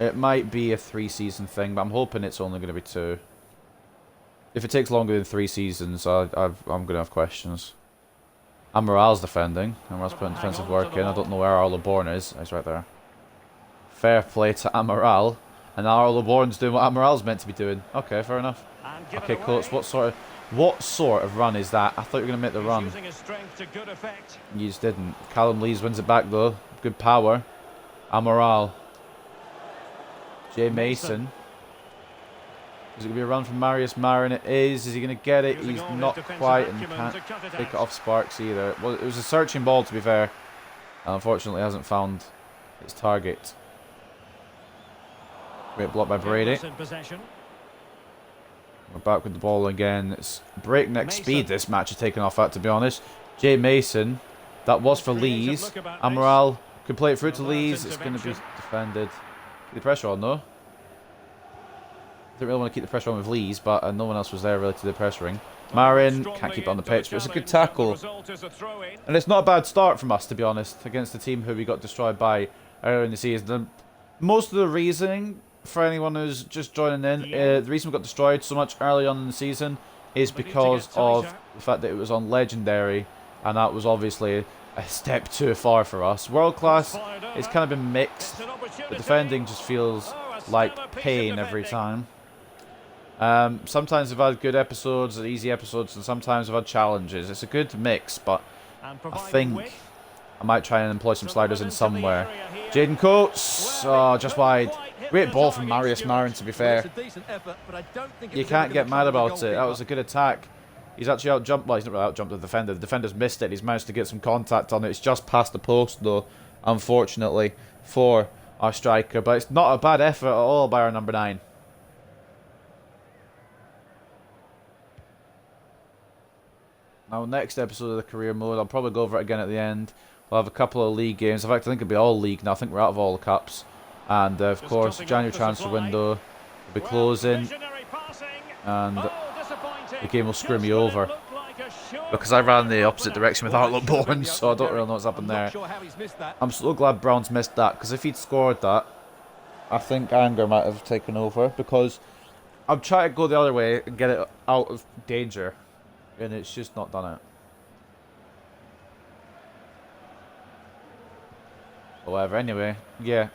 It might be a 3-season thing, but I'm hoping it's only going to be 2. If it takes longer than 3 seasons, I'm going to have questions. Amaral's defending. Amaral's putting defensive work in. I don't know where Arlo Bourne is. He's right there. Fair play to Amaral. And Arlo Bourne's doing what Amaral's meant to be doing. Okay, fair enough. Okay, Coates, what sort of run is that? I thought you were going to make the run. You just didn't. Callum Lees wins it back though. Good power. Amaral. Jay Mason. Is it going to be a run from Marius Marin? It is. Is he going to get it? He's not quite, and can't take it off Sparks either. Well, it was a searching ball, to be fair. And unfortunately hasn't found its target. Great block by Brady. In possession. We're back with the ball again. It's breakneck speed this match is taking off at, to be honest. Jay Mason. That was for Lees. Amaral can play it through to Lees. It's going to be defended. Keep the pressure on, though. Didn't really want to keep the pressure on with Lees, but no one else was there really to do the pressuring. Marin can't keep it on the pitch, but it's a good tackle. And it's not a bad start from us, to be honest, against the team who we got destroyed by earlier in the season. Most of the reasoning, for anyone who's just joining in, the reason we got destroyed so much early on in the season is because of the fact that it was on Legendary, and that was obviously a step too far for us. World Class, it's kind of been mixed. The defending just feels like pain every time. Sometimes we've had good episodes and easy episodes, and sometimes we've had challenges. It's a good mix, but I think I might try and employ some sliders in somewhere. Jaden Coates, oh, just wide. Great ball from Marius Marin, to be fair. You can't get mad about it. That was a good attack. He's actually out-jumped. Well, he's not really out-jumped the defender. The defender's missed it. He's managed to get some contact on it. It's just past the post, though, unfortunately, for our striker. But it's not a bad effort at all by our number 9. Now, next episode of the career mode, I'll probably go over it again at the end. We'll have a couple of league games. In fact, I think it'll be all league now. I think we're out of all the cups. And, of course, January transfer window will be closing. And the game will screw me over. Because I ran the opposite direction with Hartlow Bourne, so I don't really know what's happened there. I'm so glad Brown's missed that, because if he'd scored that, I think anger might have taken over. Because I'm trying to go the other way and get it out of danger. And it's just not done it. Whatever, anyway, yeah.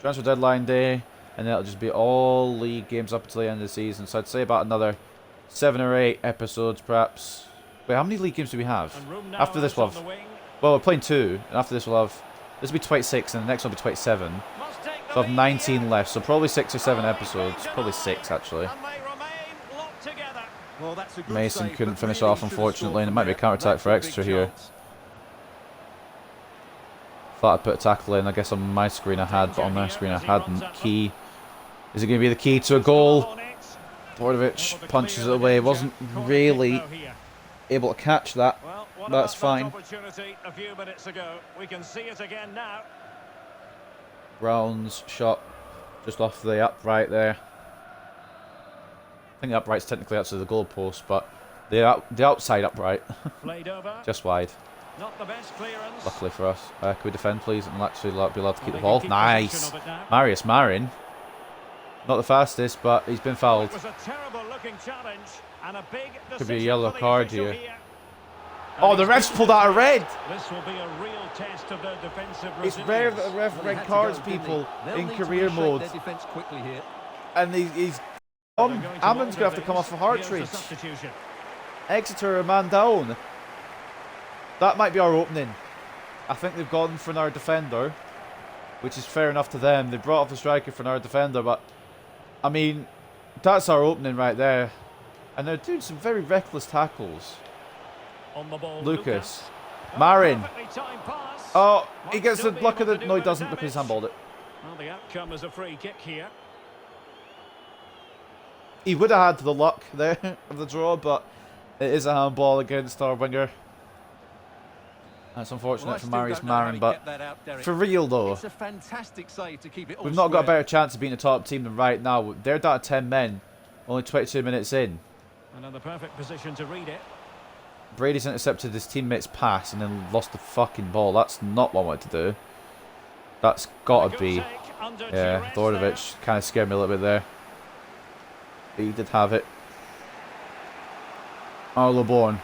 Transfer deadline day, and then it'll just be all league games up until the end of the season. So I'd say about another 7 or 8 episodes, perhaps. Wait, how many league games do we have? After this we'll have... Well, we're playing 2, and after this we'll have... This will be 26, and the next one will be 27. So I'll have 19 left, so probably 6 or 7 episodes. Probably 6, actually. Well, that's a good Mason save, couldn't but finish really off, should have unfortunately, and it scored might be a from counter-attack for there. That's extra a big here. chance. Thought I'd put a tackle in. I guess on my screen I had, but on their screen I hadn't. Key. Is it going to be the key to a goal? Bordovic punches it away. Wasn't really able to catch that. That's fine. Brown's shot just off the upright there. I think the upright's technically actually the goal post, but the outside upright. Just wide. Not the best clearance. Luckily for us. Can we defend, please, and actually be allowed to keep the ball? Nice. Marius Marin. Not the fastest, but he's been fouled. It was a terrible looking challenge and a big Could be a yellow card here. Oh, the ref's pulled out a red. This will be a real test of their defensive It's resilience. rare that the ref red cards people in career mode. And he's Ammon's going to have to come off for Hartridge. Exeter a man down. That might be our opening. I think they've gone for another defender, which is fair enough to them. They brought off a striker for another defender, but I mean, that's our opening right there. And they're doing some very reckless tackles. On the ball, Lucas. Marin. Pass. Oh, he gets the luck of the... No, he doesn't because he's handballed it. Well, the outcome is a free kick here. He would have had the luck there of the draw, but it is a handball against our winger. That's unfortunate for Marius Marin, but for real though, It's a fantastic save to keep it all we've not got a square. better chance of beating a top team than right now. They're down to 10 men, only 22 minutes in. Another perfect position to read it. Brady's intercepted his teammate's pass and then lost the fucking ball. That's not what I wanted to do. That's got to be... Yeah, Bordovic kind of scared me a little bit there. But he did have it. Arlo Bourne.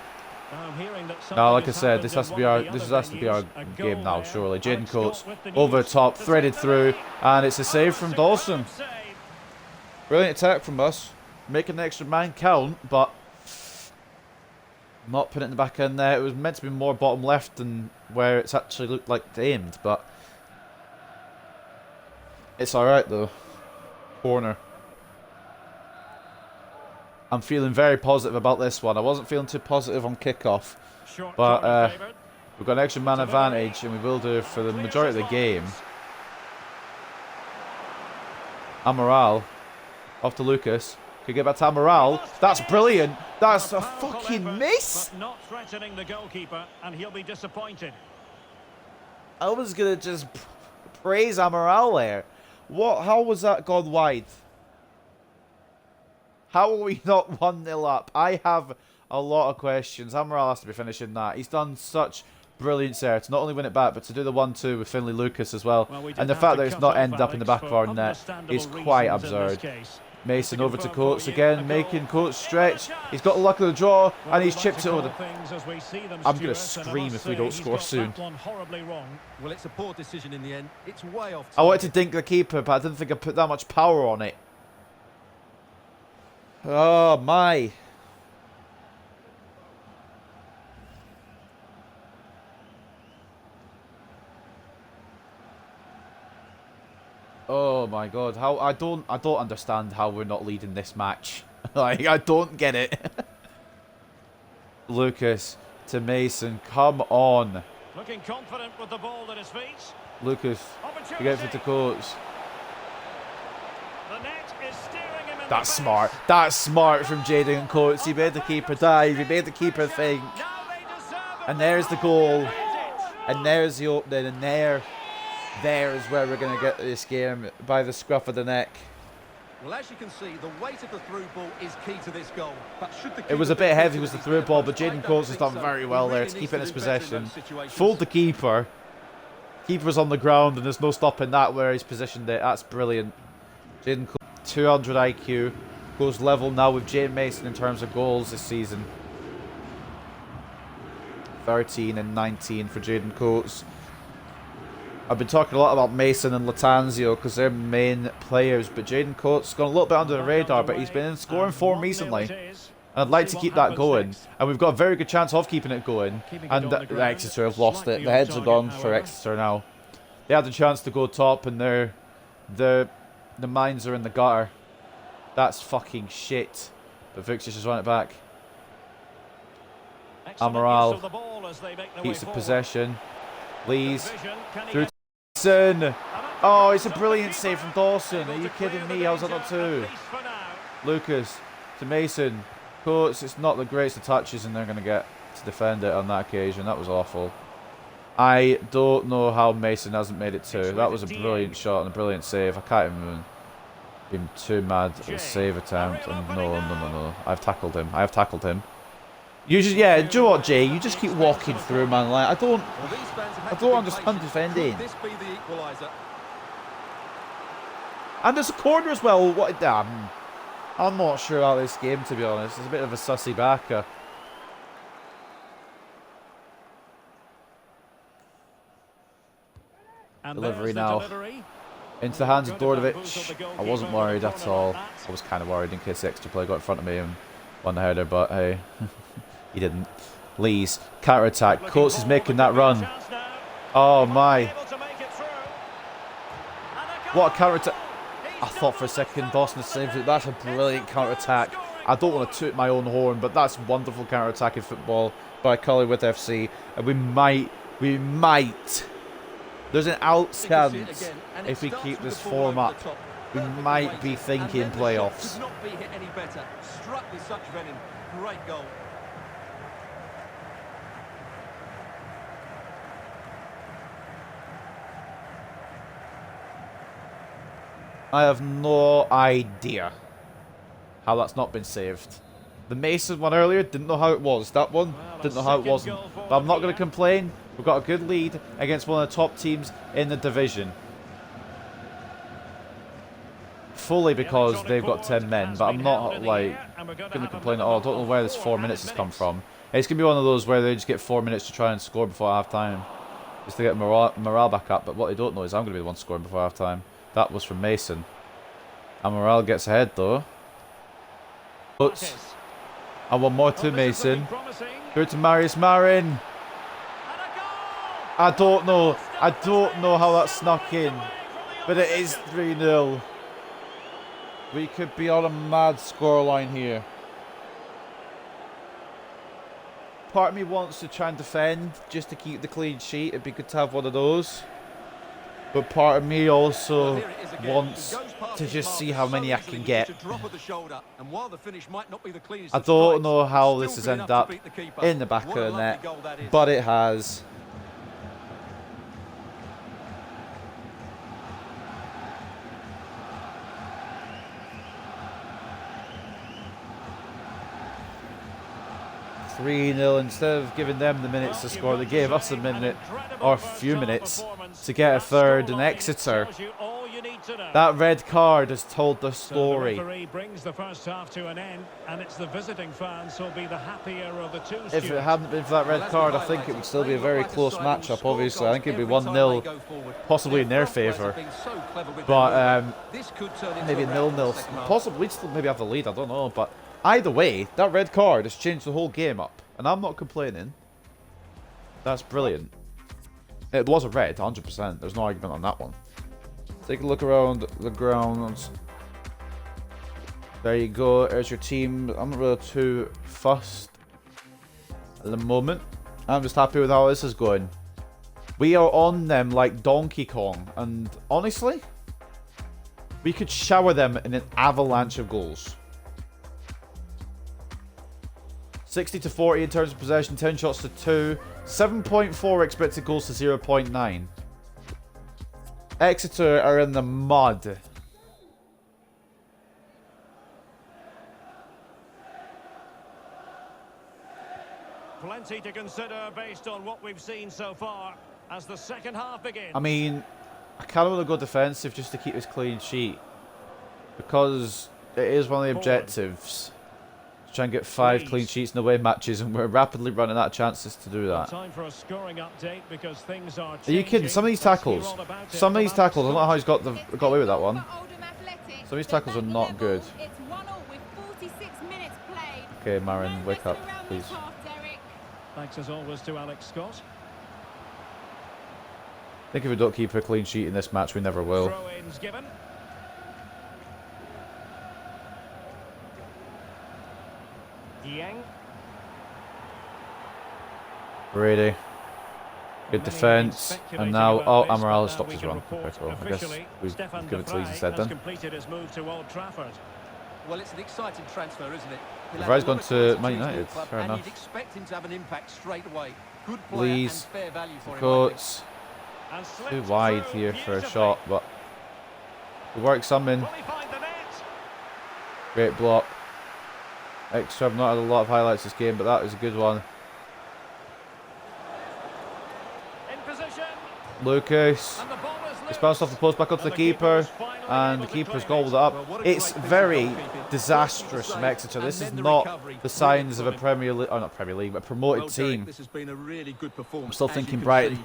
Now, like I said, this has to be our game now. Surely, Jaden Coates over the top, threaded through, and it's a save from Dawson. Brilliant attack from us, making the extra man count, but not putting it in the back end there. It was meant to be more bottom left than where it's actually looked like aimed, but it's all right though. Corner. I'm feeling very positive about this one. I wasn't feeling too positive on kickoff, but we've got an extra man advantage, and we will do for the majority of the game. Amaral. Off to Lucas. Could get back to Amaral. That's brilliant. That's a fucking miss. But not threatening the goalkeeper, and he'll be disappointed. I was going to just praise Amaral there. What? How was that gone wide? How are we not 1-0 up? I have a lot of questions. Amaral has to be finishing that. He's done such brilliance there to not only win it back, but to do the 1-2 with Finlay Lucas as well. And the fact that it's not ended up in the back of our net is quite absurd. Mason over to Coates again, making Coates stretch. He's got the luck of the draw, and he's chipped it over. I'm going to scream if we don't score soon. Well, it's a poor decision in the end. It's way off. I wanted to dink the keeper, but I didn't think I put that much power on it. Oh, my. Oh my god, how I don't understand how we're not leading this match. Like, I don't get it. Lucas to Mason, come on. Looking confident with the ball at his feet. Lucas, to get it to Coates. The net is steering him in That's the smart. face. That's smart from Jaden Coates. He made the keeper dive. He made the keeper think. Now they deserve it. And there's the goal. And there's the opening. And there is where we're going to get this game, by the scruff of the neck. Well, as you can see, the weight of the through ball is key to this goal. But should the It was a bit heavy with the through ball, but Jaden Coates has done very well there to keep it in his possession. Fooled the keeper. Keeper's on the ground, and there's no stopping that where he's positioned it. That's brilliant. Jaden Coates, 200 IQ, goes level now with Jane Mason in terms of goals this season. 13 and 19 for Jaden Coates. I've been talking a lot about Mason and Latanzio because they're main players, but Jaden Coates has gone a little bit under the radar, but he's been in scoring form recently. And I'd like to keep that going. And we've got a very good chance of keeping it going. And Exeter have lost it. The heads are gone for Exeter now. They had the chance to go top, and the minds are in the gutter. That's fucking shit. But Vux just run it back. Amaral keeps the possession. Lees through to Dawson. Oh, it's a brilliant save from Dawson. Are you kidding me? How's that not two? Lucas to Mason. Coates, it's not the greatest of touches, and they're going to get to defend it on that occasion. That was awful. I don't know how Mason hasn't made it two. That was a brilliant shot and a brilliant save. I can't even be too mad at the save attempt. And no. I've tackled him. You just, yeah, do you know what, Jay? You just keep walking through, man. Like, I don't understand defending. And there's a corner as well. What? Damn. I'm not sure about this game, to be honest. It's a bit of a sussy backer. Delivery now. Into the hands of Dordovic. I wasn't worried at all. I was kind of worried in case the extra play got in front of me and won the header, but hey. He didn't. Lee's counter-attack. Coates is making that run. Oh my. What a counter-attack. I thought for a second Dawson had saved it. That's a brilliant counter-attack. I don't want to toot my own horn, but that's wonderful counter-attacking football by Cullingworth FC. And we might. There's an chance if we keep this form up. We might be thinking playoffs. Could not be hit any better. Struck with such venom. Great goal. I have no idea how that's not been saved. The Mason one earlier, didn't know how it was. That one, didn't know how it wasn't. But I'm not going to complain. We've got a good lead against one of the top teams in the division. Fully because they've got 10 men, but I'm not like going to complain at all. I don't know where this 4 minutes has come from. It's going to be one of those where they just get 4 minutes to try and score before half time. Just to get morale back up, but what they don't know is I'm going to be the one scoring before half time. That was from Mason. And morale gets ahead though. But and one more to Mason. Through to Marius Marin. I don't know how that snuck in. But it is 3-0. We could be on a mad scoreline here. Part of me wants to try and defend just to keep the clean sheet. It'd be good to have one of those. but part of me also wants to just see how many I can get. I don't know how this has ended up in the back of the net, but it has. (3-0) instead of giving them the minutes to score, they gave us a minute or a few minutes to get a third. And Exeter, that red card has told the story. So the referee brings the first half to an end, and it's the visiting fans who'll be the happier of the two. If it hadn't been for that red card, I think it would still be a very close matchup. Obviously, I think it'd be 1-0, possibly in their favour. But maybe a 0-0, possibly we'd still maybe have the lead. I don't know, but. Either way, that red card has changed the whole game up. And I'm not complaining. That's brilliant. It was a red, 100%. There's no argument on that one. Take a look around the grounds. There you go. There's your team. I'm not really too fussed at the moment. I'm just happy with how this is going. We are on them like Donkey Kong. And honestly, we could shower them in an avalanche of goals. 60-40 in terms of possession, 10 shots to 2, 7.4 expected goals to 0.9. Exeter are in the mud. Plenty to consider based on what we've seen so far as the second half begins. I mean, I kind of want to go defensive just to keep this clean sheet, because it is one of the objectives. Try and get 5 clean sheets in away matches, and we're rapidly running out of chances to do that. Time for a scoring update because things are you kidding? Some of these tackles, I don't know how he's got away with that one. Some of these tackles are not good. Okay, Marin, wake up, please. Thanks as always to Alex Scott. I think if we don't keep a clean sheet in this match, we never will. Throw-ins given. Brady. Good defence. And now, oh, Amaral has stopped his run. Okay, cool. I guess we've given it to Leeds instead then. Well, it's an exciting transfer, isn't it? He's gone to Man United. Fair enough. You'd expect him to have an impact straight away. Good player Leeds, and fair value for him. Coates. Too wide here for a shot, but it works some in. Great block. Extra, I've not had a lot of highlights this game, but that is a good one. Lucas. It's bounced off the post back onto the keeper, and the keeper's gobbled it up. It's very disastrous from Exeter. This is not the signs of a Premier League, or not Premier League, but a promoted team. I'm still thinking Brighton.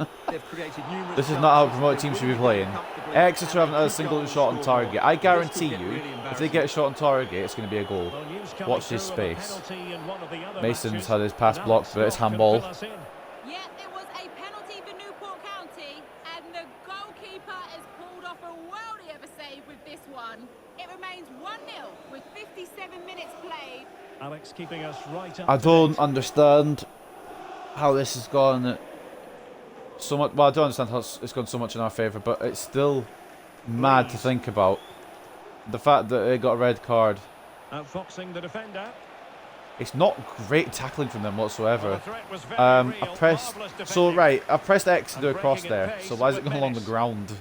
This is not how a promoted team should be playing. Exeter haven't had a single shot on target. I guarantee you, if they get a shot on target, it's going to be a goal. Watch this space. Mason's had his pass blocked, but it's handball. Alex keeping us right up. I don't understand how this has gone so much. Well, I don't understand how it's gone so much in our favour, but it's still mad to think about. The fact that they got a red card. Outfoxing the defender. It's not great tackling from them whatsoever. I pressed. So right, I pressed X to do a cross there. So why is it going along the ground?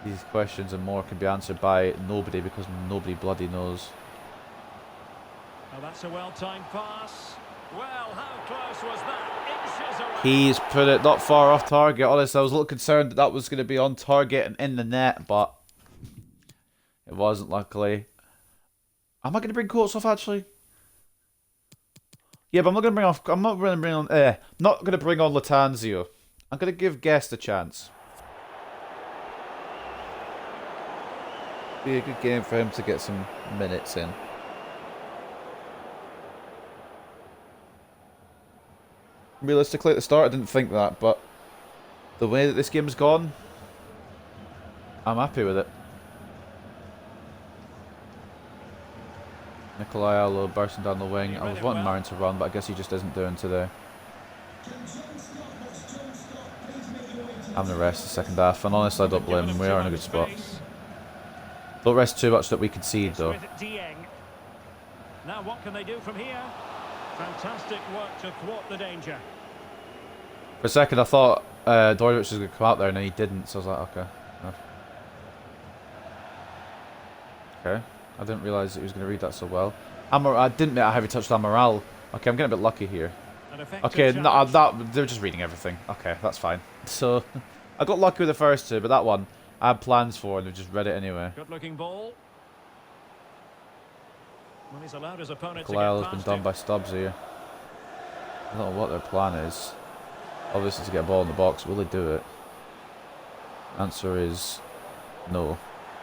These questions and more can be answered by nobody, because nobody bloody knows. Oh, that's a well-timed pass. Well, how close was that? Inches away. He's put it not far off target. Honestly, I was a little concerned that was going to be on target and in the net, but it wasn't, luckily. Am I going to bring Coates off, actually? Yeah, but I'm not going to bring off. I'm not going to bring on. Not going to bring on Latanzio. I'm going to give Guest a chance. Be a good game for him to get some minutes in. Realistically, at the start, I didn't think that, but the way that this game's gone, I'm happy with it. Nikolai Allo bursting down the wing. I was wanting Marin to run, but I guess he just isn't doing today. I'm the rest of the second half, and honestly, I don't blame them. We are in a good spot. Don't rest too much that we concede, though. Now, what can they do from here? Fantastic work to thwart the danger. For a second, I thought Dordovich was going to come out there, and then he didn't, so I was like, okay. No. Okay. I didn't realise that he was going to read that so well. I didn't make a heavy touch on Morale. Okay, I'm getting a bit lucky here. Okay, no, they're just reading everything. Okay, that's fine. So, I got lucky with the first two, but that one I had plans for, and they just read it anyway. Good-looking ball. Well, he's allowed his opponent Kalyle to has get been done by Stubbs here. I don't know what their plan is. Obviously to get a ball in the box. Will they do it? Answer is no.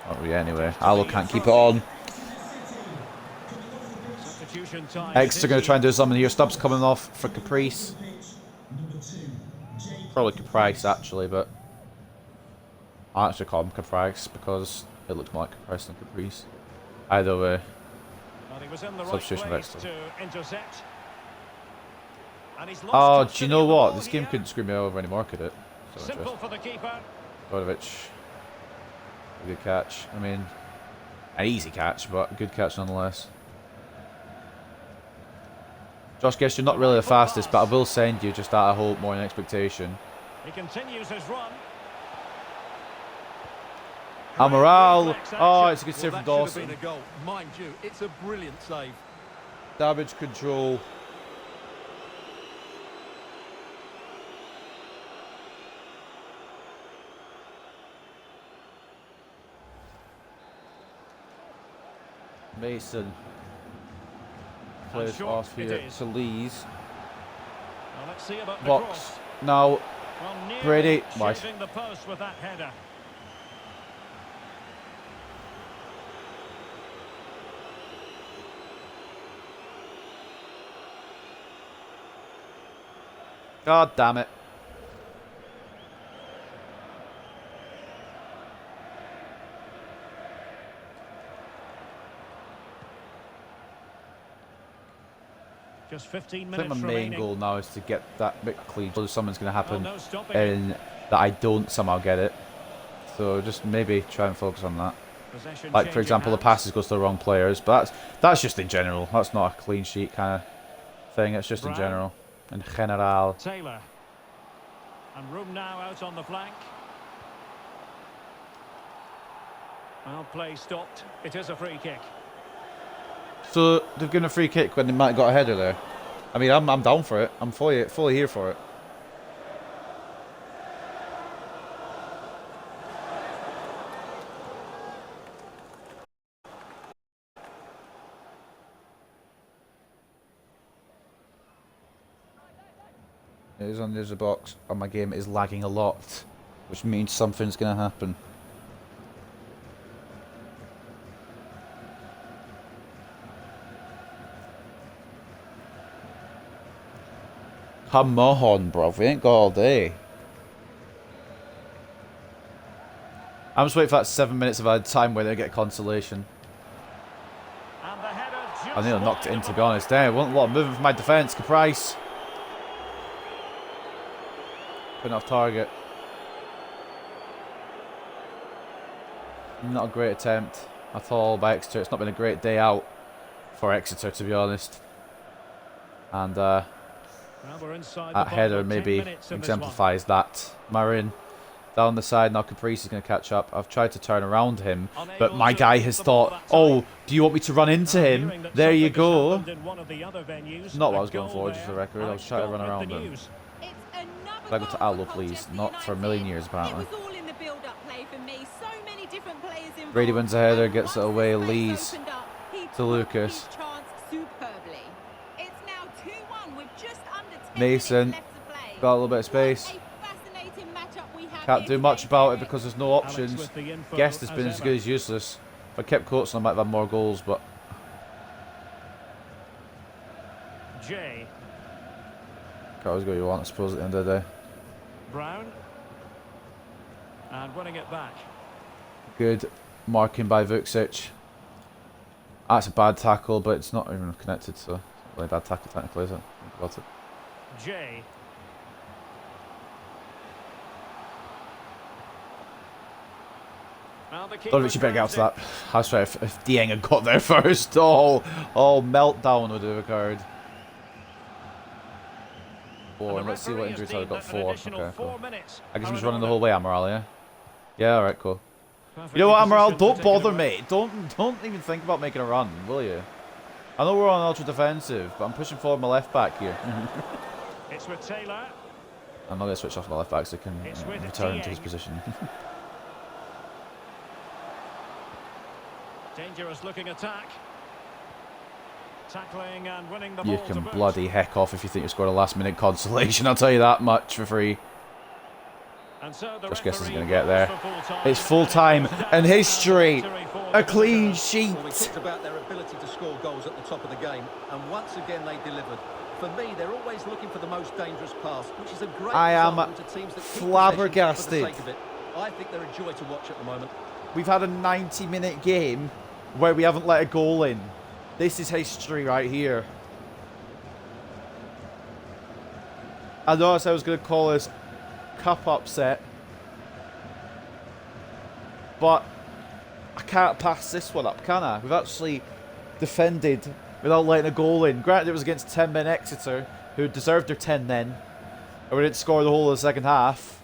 Not really anyway. Allo can't keep it on. Exeter going to try and do something here. Stubbs coming off for Caprice. Probably Caprice actually, but I actually call him Caprice because it looked more like Caprice than Caprice. Either way. Substitution of Exeter. Oh, do you know what? This game couldn't screw me over anymore, could it? So simple for the keeper. Dordovich. A good catch. I mean, an easy catch, but a good catch nonetheless. Josh, guess you're not really the fastest, but I will send you just out of hope more than expectation. He continues his run. Amaral. Oh, it's a good save from Dawson. Been a goal. Mind you, it's a brilliant save. Damage control. Mason plays off here to Lees. Well, let's see about the Box. cross. Now, Well, Brady. Right. shaving the post with that header. God damn it. Just 15 I minutes think my main remaining. goal now is to get that bit clean. So something's going to happen Well, no stopping and that I don't somehow get it. So just maybe try and focus on that. Possession Like for example, the hands. passes goes to the wrong players, but that's just in general. That's not a clean sheet kind of thing. It's just in Brown. general. In general. Taylor. And room now out on the flank. Well, play stopped. It is a free kick. So they've given a free kick when they might have got a header there. I mean, I'm down for it. I'm fully here for it. It is on the other box, and my game is lagging a lot, which means something's going to happen. Come on, bruv. We ain't got all day. I'm just waiting for that 7 minutes of time where they get consolation. And the header just I nearly knocked it in, to be honest. There, wasn't a lot of movement from my defence. Caprice. Putting off target. Not a great attempt at all by Exeter. It's not been a great day out for Exeter, to be honest. And Well, we're inside that the header ball, 10 maybe minutes in this exemplifies that. Marin down the side, now Caprice is going to catch up. I've tried to turn around him, but my guy has thought, oh, do you want me to run into him? There you go. Not what I was going for, just for the record. I was trying to run around him. Can I go to Allo, please? Not for a million years, apparently. Brady wins the header, gets it away, Lees to Lucas. Mason, got a little bit of space. Can't do much about it because there's no options. Guest has been as good as useless. If I kept Coates, I might have had more goals, but... Jay. Can't always go what you want, I suppose, at the end of the day. Brown. And winning it back. Good marking by Vucic. That's a bad tackle, but it's not even connected, so it's not really a bad tackle technically, is it? Think about it. Jay. Well, the Don't know if you keeper better get out to grabs that. That's right, if Dieng had got there first, oh, meltdown would have occurred. Four, and let's see what injuries I've got. 4. Okay, cool. I guess I'm just running the whole way, Amaral, yeah? Yeah, alright, cool. You know what, Amaral? Don't bother, mate. Don't even think about making a run, will you? I know we're on ultra defensive, but I'm pushing forward my left back here. It's with Taylor. I'm not going to switch off my left back so he can return to his position. Dangerous looking attack. Tackling and winning the You ball can to boot. bloody heck off if you think you scored a last minute consolation, I'll tell you that much for free. And so the Just guess he's referee going to get blows there. for full time. It's full time and history. A clean sheet. Well, we talked about their ability to score goals at the top of the game, and once again they delivered. For me, they're always looking for the most dangerous pass, which is a great I am example to teams that keep flabbergasted. possession for the sake of it. I think they're a joy to watch at the moment. We've had a 90-minute game where we haven't let a goal in. This is history right here. I know I said I was going to call this cup upset, but I can't pass this one up, can I? We've actually defended without letting a goal in. Granted, it was against 10-men Exeter, who deserved their 10 then, and we didn't score the whole of the second half.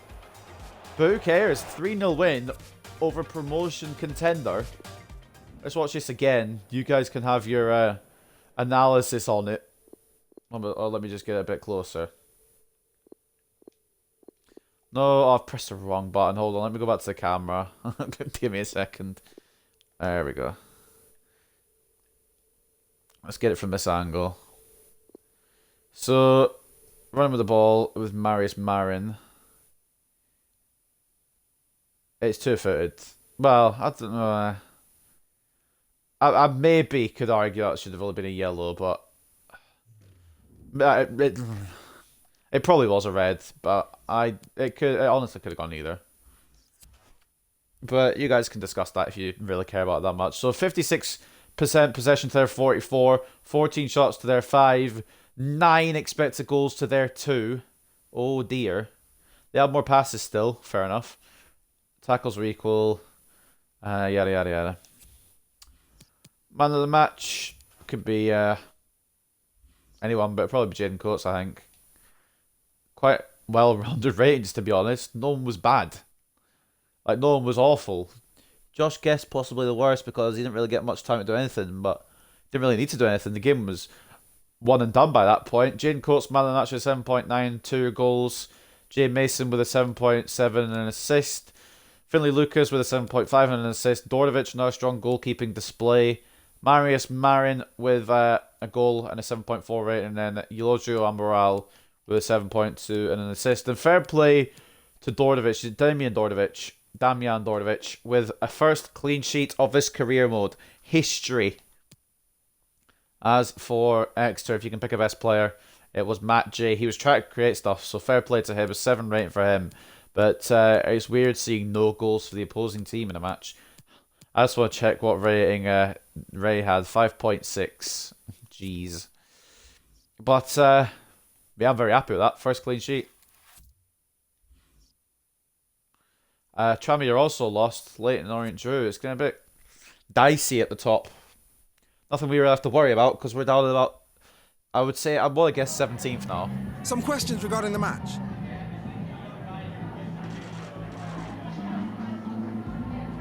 But who cares? 3-0 win over promotion contender. Let's watch this again. You guys can have your analysis on it. Oh, let me just get a bit closer. No, I've pressed the wrong button. Hold on, let me go back to the camera. Give me a second. There we go. Let's get it from this angle. So, running with the ball with Marius Marin. It's two-footed. Well, I don't know. I maybe could argue that should have only been a yellow, but it probably was a red. But it honestly could have gone either. But you guys can discuss that if you really care about it that much. So 56% possession to their 44, 14 shots to their 5, 9 expected goals to their 2. Oh dear, they had more passes still. Fair enough. Tackles were equal. Yada yada yada. Man of the match could be anyone, but it'd probably be Jaden Coates, I think. Quite well-rounded ratings, to be honest. No one was bad. Like, no one was awful. Josh Guest possibly the worst because he didn't really get much time to do anything, but didn't really need to do anything. The game was one and done by that point. Jaden Coates, man of the match with 7.92 goals. Jay Mason with a 7.7 and an assist. Finley Lucas with a 7.5 and an assist. Dordovic, another strong goalkeeping display. Marius Marin with a goal and a 7.4 rating, and then Eulogio Amaral with a 7.2 and an assist. And fair play to Dordovic, Damian Dordovic, with a first clean sheet of this career mode. History. As for Exeter, if you can pick a best player, it was Matt J. He was trying to create stuff, so fair play to him. A 7 rating for him. But it's weird seeing no goals for the opposing team in a match. I just want to check what rating Ray had. 5.6. Jeez. But, yeah, I'm very happy with that. First clean sheet. Tranmere also lost. Leighton Orient drew. It's getting a bit dicey at the top. Nothing we really have to worry about because we're down at about, I would say, I would guess 17th now. Some questions regarding the match.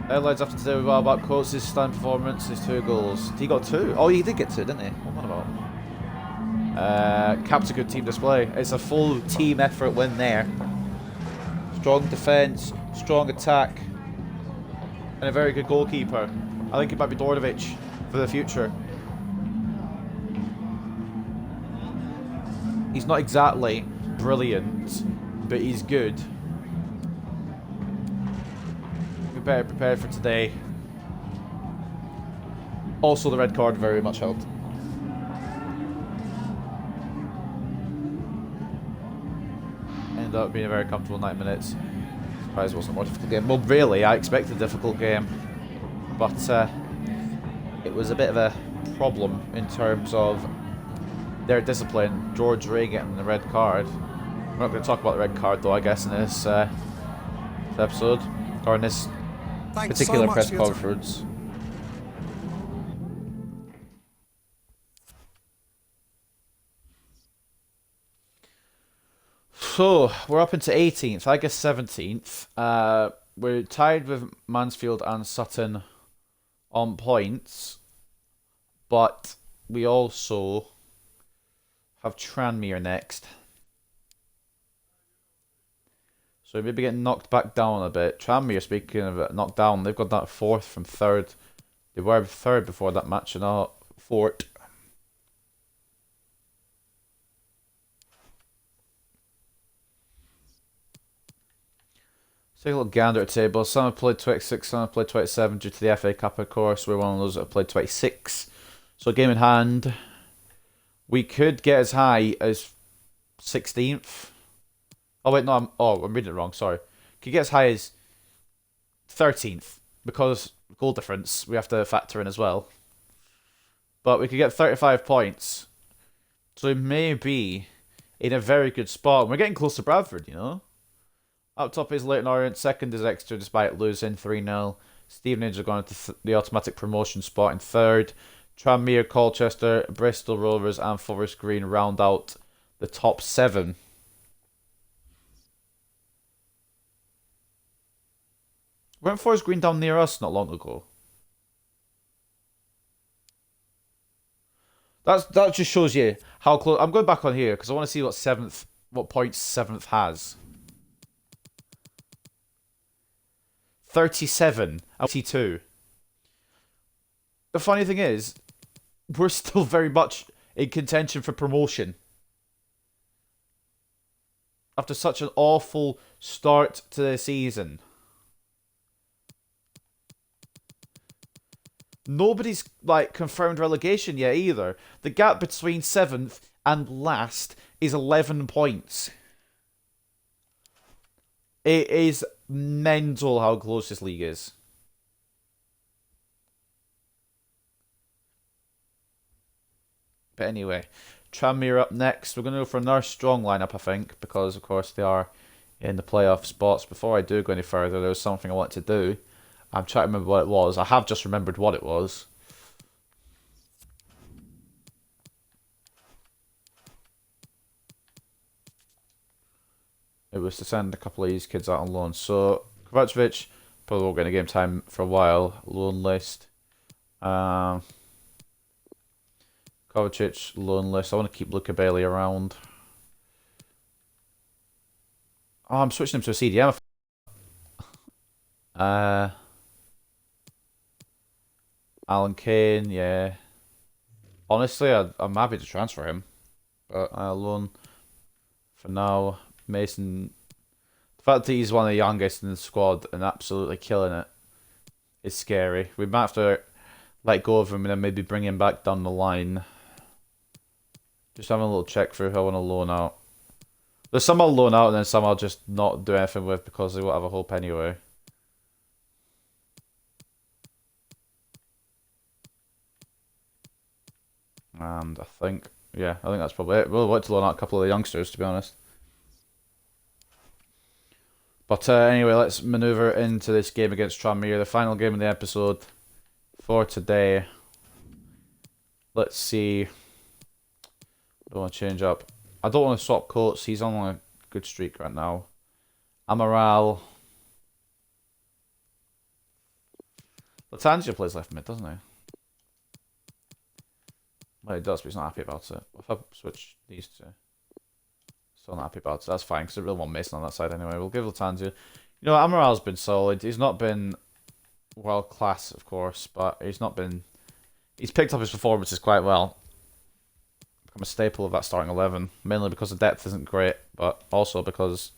Headlines after today were about Coates' stand performance, his 2 goals. He got 2? Oh, he did get 2, didn't he? What am I about? Capped a good team display. It's a full team effort win there. Strong defence, strong attack, and a very good goalkeeper. I think it might be Dordovic for the future. He's not exactly brilliant, but he's good. Be better prepared for today. Also, the red card very much helped. Ended up being a very comfortable 9 minutes. Surprised it wasn't a more difficult game. Well, really, I expected a difficult game, but it was a bit of a problem in terms of their discipline. George Ray getting the red card. We're not going to talk about the red card, though, I guess, in this episode, or in this Thanks particular so much press for your time. conference. So, we're up into 18th, I guess 17th. We're tied with Mansfield and Sutton on points, but we also have Tranmere next. So we may be getting knocked back down a bit. Tranmere, speaking of it, knocked down, they've got that 4th from 3rd. They were 3rd before that match, and now 4th. Take a little gander at the table. Some have played 26, some have played 27 due to the FA Cup, of course. We're one of those that have played 26. So game in hand, we could get as high as 16th. Oh wait, no, I'm reading it wrong, sorry. Could get as high as 13th, because goal difference we have to factor in as well. But we could get 35 points. So we may be in a very good spot. We're getting close to Bradford, you know. Up top is Leyton Orient, second is Exeter despite losing 3-0. Stevenage are going to the automatic promotion spot in 3rd. Tranmere, Colchester, Bristol Rovers and Forest Green round out the top 7. Weren't Forest Green down near us not long ago? That just shows you how close. I'm going back on here because I want to see what points 7th has. 37, 82. The funny thing is, we're still very much in contention for promotion. After such an awful start to the season. Nobody's confirmed relegation yet either. The gap between 7th and last is 11 points. It is mental how close this league is. But anyway, Tranmere up next. We're going to go for another strong lineup, I think, because of course they are in the playoff spots. Before I do go any further, there was something I wanted to do. I'm trying to remember what it was. I have just remembered what it was. It was to send a couple of these kids out on loan. So, Kovacevic probably won't get any game time for a while. Loan list. Kovacic, loan list. I want to keep Luca Bailey around. Oh, I'm switching him to a CDM. Alan Kane, yeah. Honestly, I'm happy to transfer him. But loan for now. Mason, the fact that he's one of the youngest in the squad and absolutely killing it is scary. We might have to let go of him and then maybe bring him back down the line. Just having a little check through who I want to loan out. There's some I'll loan out and then some I'll just not do anything with because they won't have a hope anyway. And I think that's probably it. We'll wait to loan out a couple of the youngsters, to be honest. But anyway, let's manoeuvre into this game against Tranmere, the final game of the episode for today. Let's see. I don't want to change up. I don't want to swap Coates. He's on a good streak right now. Amaral. Lattanzio plays left mid, doesn't he? Well, he does, but he's not happy about it. If I switch these two. Still not happy about it. That's fine, because I really want Mason on that side anyway. We'll give Lattanzio. You know, Amaral's been solid. He's not been world class, of course, but he's picked up his performances quite well. Become a staple of that starting 11, mainly because the depth isn't great, but also because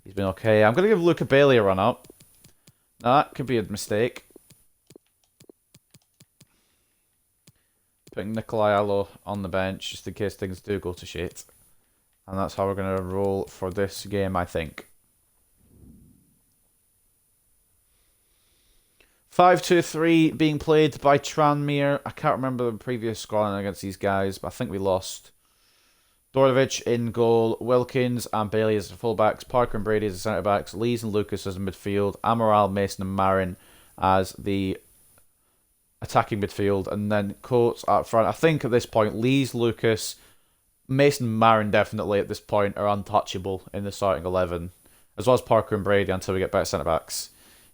he's been okay. I'm going to give Luca Bailey a run up. Now, that could be a mistake. Putting Nikolai Allo on the bench, just in case things do go to shit. And that's how we're going to roll for this game, I think. 5-2-3 being played by Tranmere. I can't remember the previous scoreline against these guys, but I think we lost. Dorovic in goal, Wilkins and Bailey as the fullbacks, Parker and Brady as the centre-backs, Lees and Lucas as the midfield, Amaral, Mason and Marin as the attacking midfield, and then Coates up front. I think at this point, Lees, Lucas, Mason, Marin definitely at this point are untouchable in the starting 11, as well as Parker and Brady until we get back centre backs.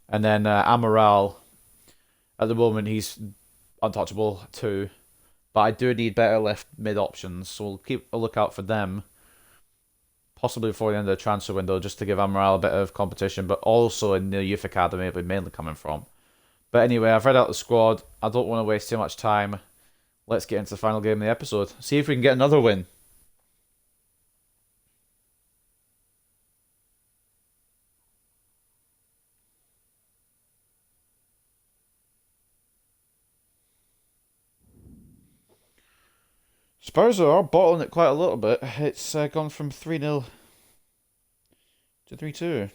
And then Amaral, at the moment he's untouchable too, but I do need better left mid options, so we'll keep a lookout for them. Possibly before the end of the transfer window, just to give Amaral a bit of competition, but also in the youth academy it'll be mainly coming from. But anyway, I've read out the squad. I don't want to waste too much time. Let's get into the final game of the episode. See if we can get another win. Spurs are bottling it quite a little bit. It's gone from 3-0 to 3-2.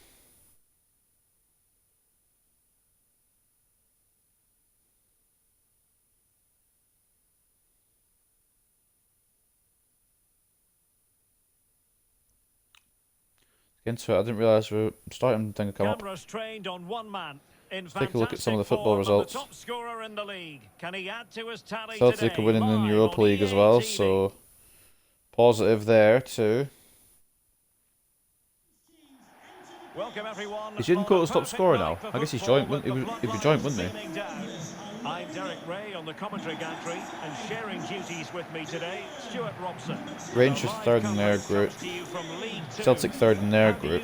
Into it, I didn't realise we were starting thing to come up. Cameras trained on one man. Let's take a look at some of the football results. Top scorer in the league. Can he add to his tally Celtic are winning in the Europa League as well, so positive there too. Welcome everyone. Is Jadon Coates top scorer now? I guess he's joint, he'd be joint, wouldn't he? I'm Derek Ray on the commentary gantry, and sharing duties with me today, Stuart Robson. Rangers third in their group. Celtic third in their group.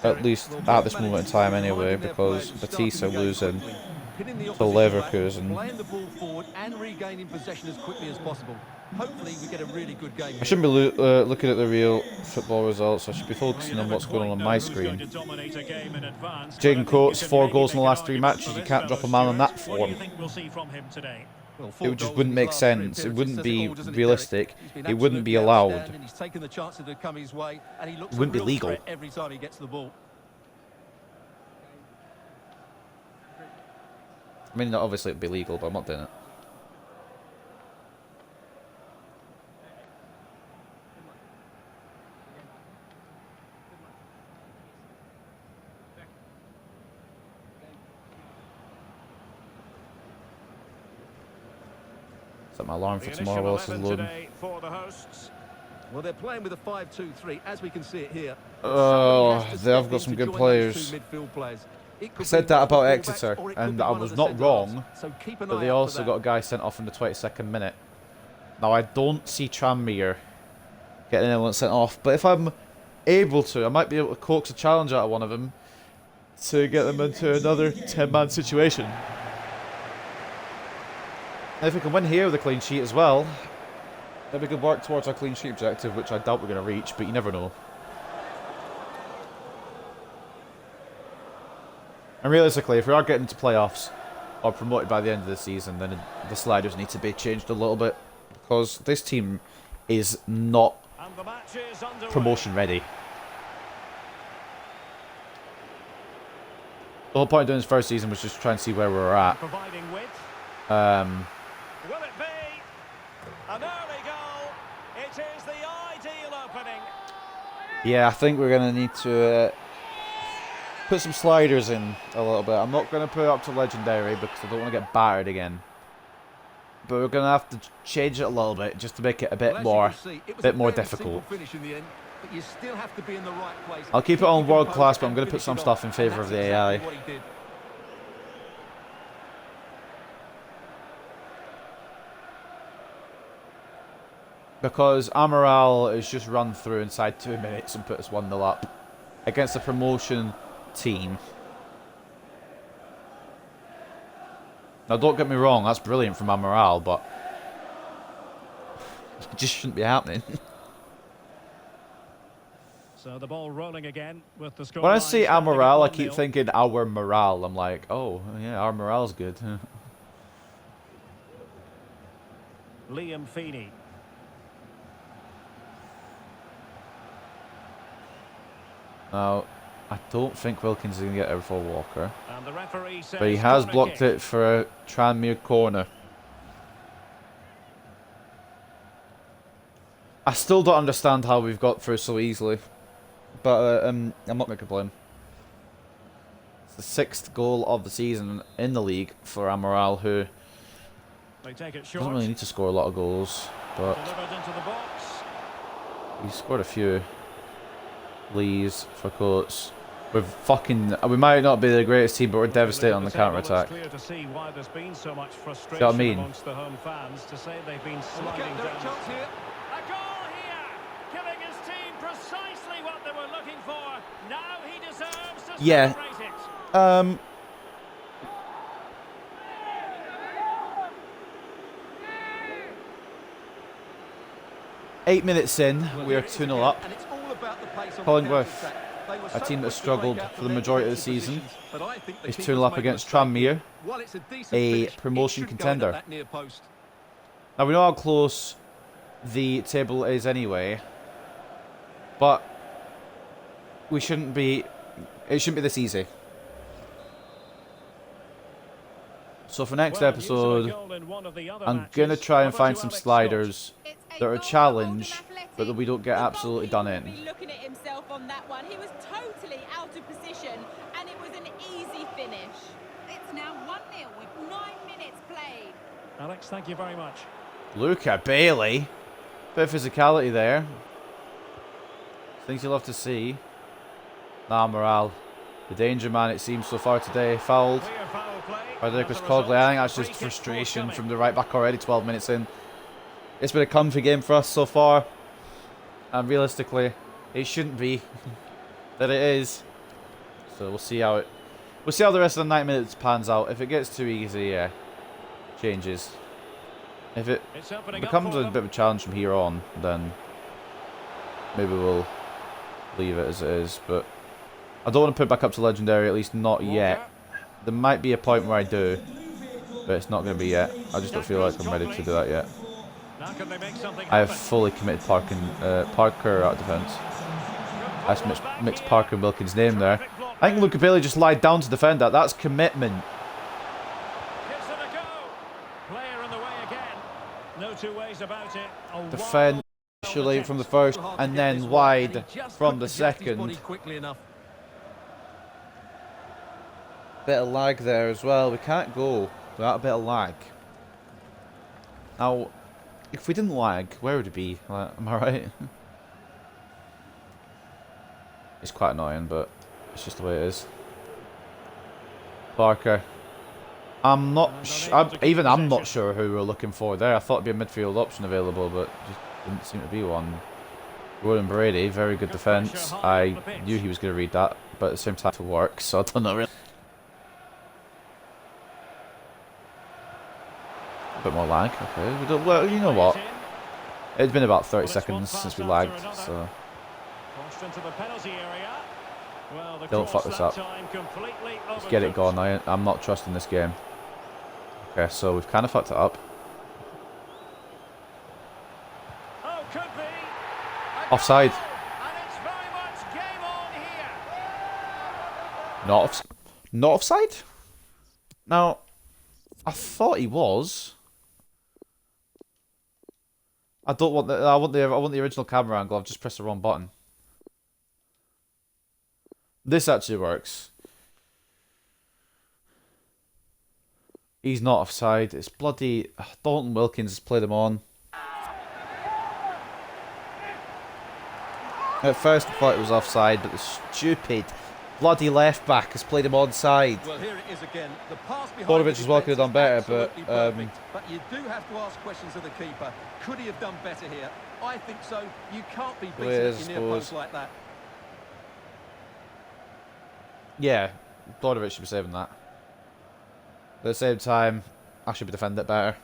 At least at this moment in time anyway, because Batista losing to Leverkusen. Playing the ball forward and regaining possession as quickly as possible. Hopefully we get a really good game. I shouldn't be looking at the real football results. I should be focusing on what's going on my screen. Jadon Coates, 4 goals in the last 3 matches. You can't drop a man on that form. It just wouldn't make sense. It wouldn't be realistic. It wouldn't be allowed. It wouldn't be legal. Every time he gets the ball. I mean, obviously it'd be legal, but I'm not doing it. Set my alarm for tomorrow while this is loading. Well, they're playing with a 5-2-3, as we can see it here. Oh, they have got some good players. I said that about Exeter, and I was not wrong, but they also got a guy sent off in the 22nd minute. Now, I don't see Tranmere getting anyone sent off, but if I'm able to, I might be able to coax a challenge out of one of them to get them into another 10-man situation. And if we can win here with a clean sheet as well, then we can work towards our clean sheet objective, which I doubt we're going to reach, but you never know. And realistically, if we are getting into playoffs or promoted by the end of the season, then the sliders need to be changed a little bit, because this team is not promotion ready. The whole point of doing this first season was just try and see where we were at. Will it be an early goal? It is the ideal opening. Yeah, I think we're going to need to put some sliders in a little bit. I'm not going to put it up to legendary because I don't want to get battered again. But we're going to have to change it a little bit just to make it a bit more difficult. I'll keep it on world class, but I'm going to put some stuff in favour of the AI. Because Amaral has just run through inside 2 minutes and put us 1-0 up against a promotion team. Now, don't get me wrong, that's brilliant from Amaral, but it just shouldn't be happening. So the ball rolling again with the score. When I see Amaral, I keep thinking our morale. I'm like, oh, yeah, our morale's good. Liam Feeney. Now, I don't think Wilkins is going to get it for Walker. And the referee says But he has corner blocked kick. it for a Tranmere corner. I still don't understand how we've got through so easily. But I'm not going to complain. the 6th goal of the season in the league for Amaral, who They take it doesn't short. really need to score a lot of goals, but Delivered into the box. he scored a few. Lees for Coates. We might not be the greatest team, but we're devastating on the counter-attack. Clear to see why there's been so much frustration what I mean? amongst the home fans to say they've been sliding Look out, there are down. chance here. A goal here, giving his team precisely what they were looking for. Now he deserves to celebrate it. 8 minutes in, we are 2-0 up. And it's all about the pace on the Cullingworth, counter-attack. They were a so team that quick to struggled break out for the from their majority of the defensive season, positions, but I think the is keepers 2-0 up made a against mistake Tranmere, here. While it's a decent a finish, it promotion should go contender. at that near post. Now we know how close the table is anyway, but it shouldn't be this easy. So for next episode, I'm going to try and find some sliders that are a challenge, but that we don't get absolutely done in. Looking at himself on that one, he was totally out of position, and it was an easy finish. It's now 1-0 with 9 minutes played. Alex, thank you very much. Luca Bailey. Bit of physicality there. Things you love to see. Nah, Morale. The danger man, it seems, so far today. Fouled Clear foul play. by Lucas Cogley. I think that's just frustration from the right back already, 12 minutes in. It's been a comfy game for us so far. And realistically, it shouldn't be. That it is. So we'll see how the rest of the 9 minutes pans out. If it gets too easy, yeah. Changes. If it becomes a bit of a challenge from here on, then maybe we'll leave it as it is. But I don't want to put it back up to Legendary, at least not yet. There might be a point where I do, but it's not going to be yet. I just don't feel like I'm ready to do that yet. I have fully committed Parker out of defence. I just mixed Parker and Wilkins' name there. I think Luca Bailey just lied down to defend that. That's commitment. No two ways about it. Defend initially from the first and then wide from the second. Bit of lag there as well. We can't go without a bit of lag. Now, if we didn't lag, where would it be? Like, am I right? It's quite annoying, but it's just the way it is. Parker. I'm not sure who we're looking for there. I thought it'd be a midfield option available, but just didn't seem to be one. Roland Brady, very good defence. I knew he was going to read that, but at the same time to work, so I don't know really. A bit more lag, okay. We don't, well, you know what? It's been about 30 seconds since we lagged, so don't fuck this up. Let's get it gone. I'm not trusting this game. Okay, so we've kind of fucked it up. Offside. Not offside? Now, I thought he was. I don't want the. I want the original camera angle. I've just pressed the wrong button. This actually works. He's not offside. It's bloody Dalton Wilkins has played him on. At first I thought it was offside, but the stupid bloody left back has played him onside. Well, here it is again. The pass behind Borovic as well could have done better, but but you do have to ask questions of the keeper. Could he have done better here? I think so. You can't be beaten at your near post like that. Yeah, Borovic should be saving that. At the same time, I should be defending it better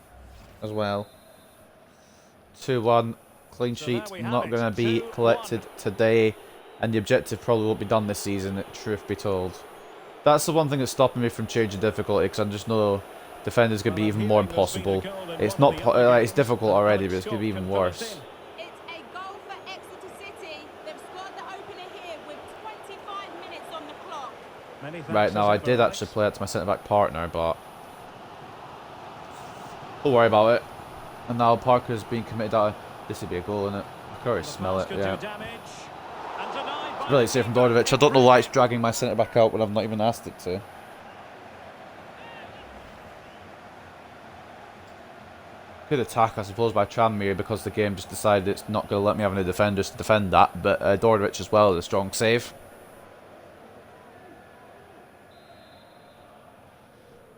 as well. 2-1, clean sheet, not going to be collected today, and the objective probably won't be done this season, truth be told. That's the one thing that's stopping me from changing difficulty, because I just know defenders going to be even more impossible. It's not, it's difficult already, but it's going to be even worse. It's a goal for Exeter City. They've scored the opener here with 25 minutes on the clock. Right, now I did actually play it to my centre-back partner, but don't worry about it. And now Parker's being committed out. This would be a goal, innit? I can already smell it, yeah. It's really safe from Dordovic. I don't know why it's dragging my centre back out when I've not even asked it to. Good attack, I suppose, by Tranmere because the game just decided it's not going to let me have any defenders to defend that. But Dordovic as well, a strong save.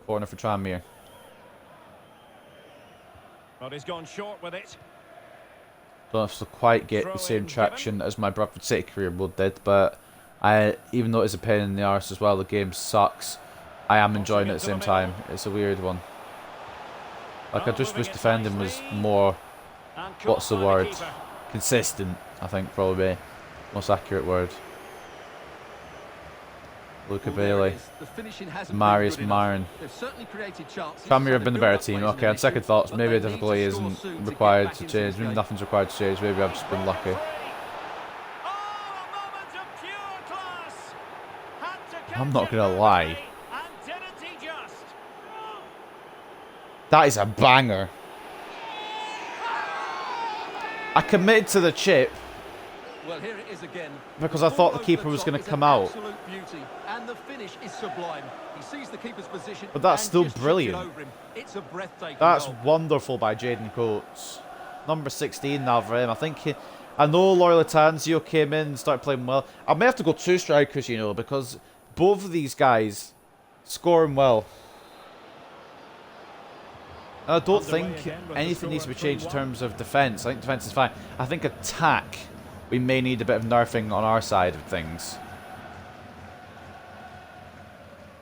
Corner for Tranmere. But he's gone short with it. Don't have to quite get the same traction as my Bradford City career mode did, but even though it's a pain in the arse as well, the game sucks. I am enjoying it at the same time. It's a weird one. Like, I just wish defending was more, what's the word? Consistent, I think, probably the most accurate word. Luca Bailey, Marius Myron. Tranmere have been the better team. Okay, on second thoughts, maybe a difficulty isn't required to change. Maybe nothing's required to change. Maybe I've just been lucky. I'm not going to lie. That is a banger. I committed to the chip. Well, here it is again. Because I thought the keeper was going to come out. And the finish is sublime. He sees the keeper's position. But that's still brilliant. It's a breathtaking That's goal. wonderful by Jaden Coates. Number 16 now for him. I know Loyal Latanzio came in and started playing well. I may have to go 2 strikers, you know, because both of these guys scoring well. And I don't think anything needs to be changed in terms of defence. I think defence is fine. I think attack, we may need a bit of nerfing on our side of things.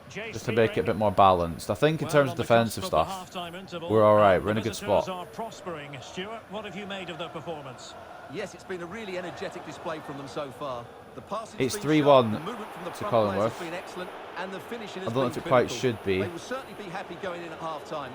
Just to make it a bit more balanced. I think in terms of defensive stuff, we're alright. We're in a good spot. What have you made of the performance? Yes, it's been a really energetic display from them so far. The passing It's 3-1 to Cullingworth. And the finishing I don't know if it quite should be. They will certainly be happy going in at half time.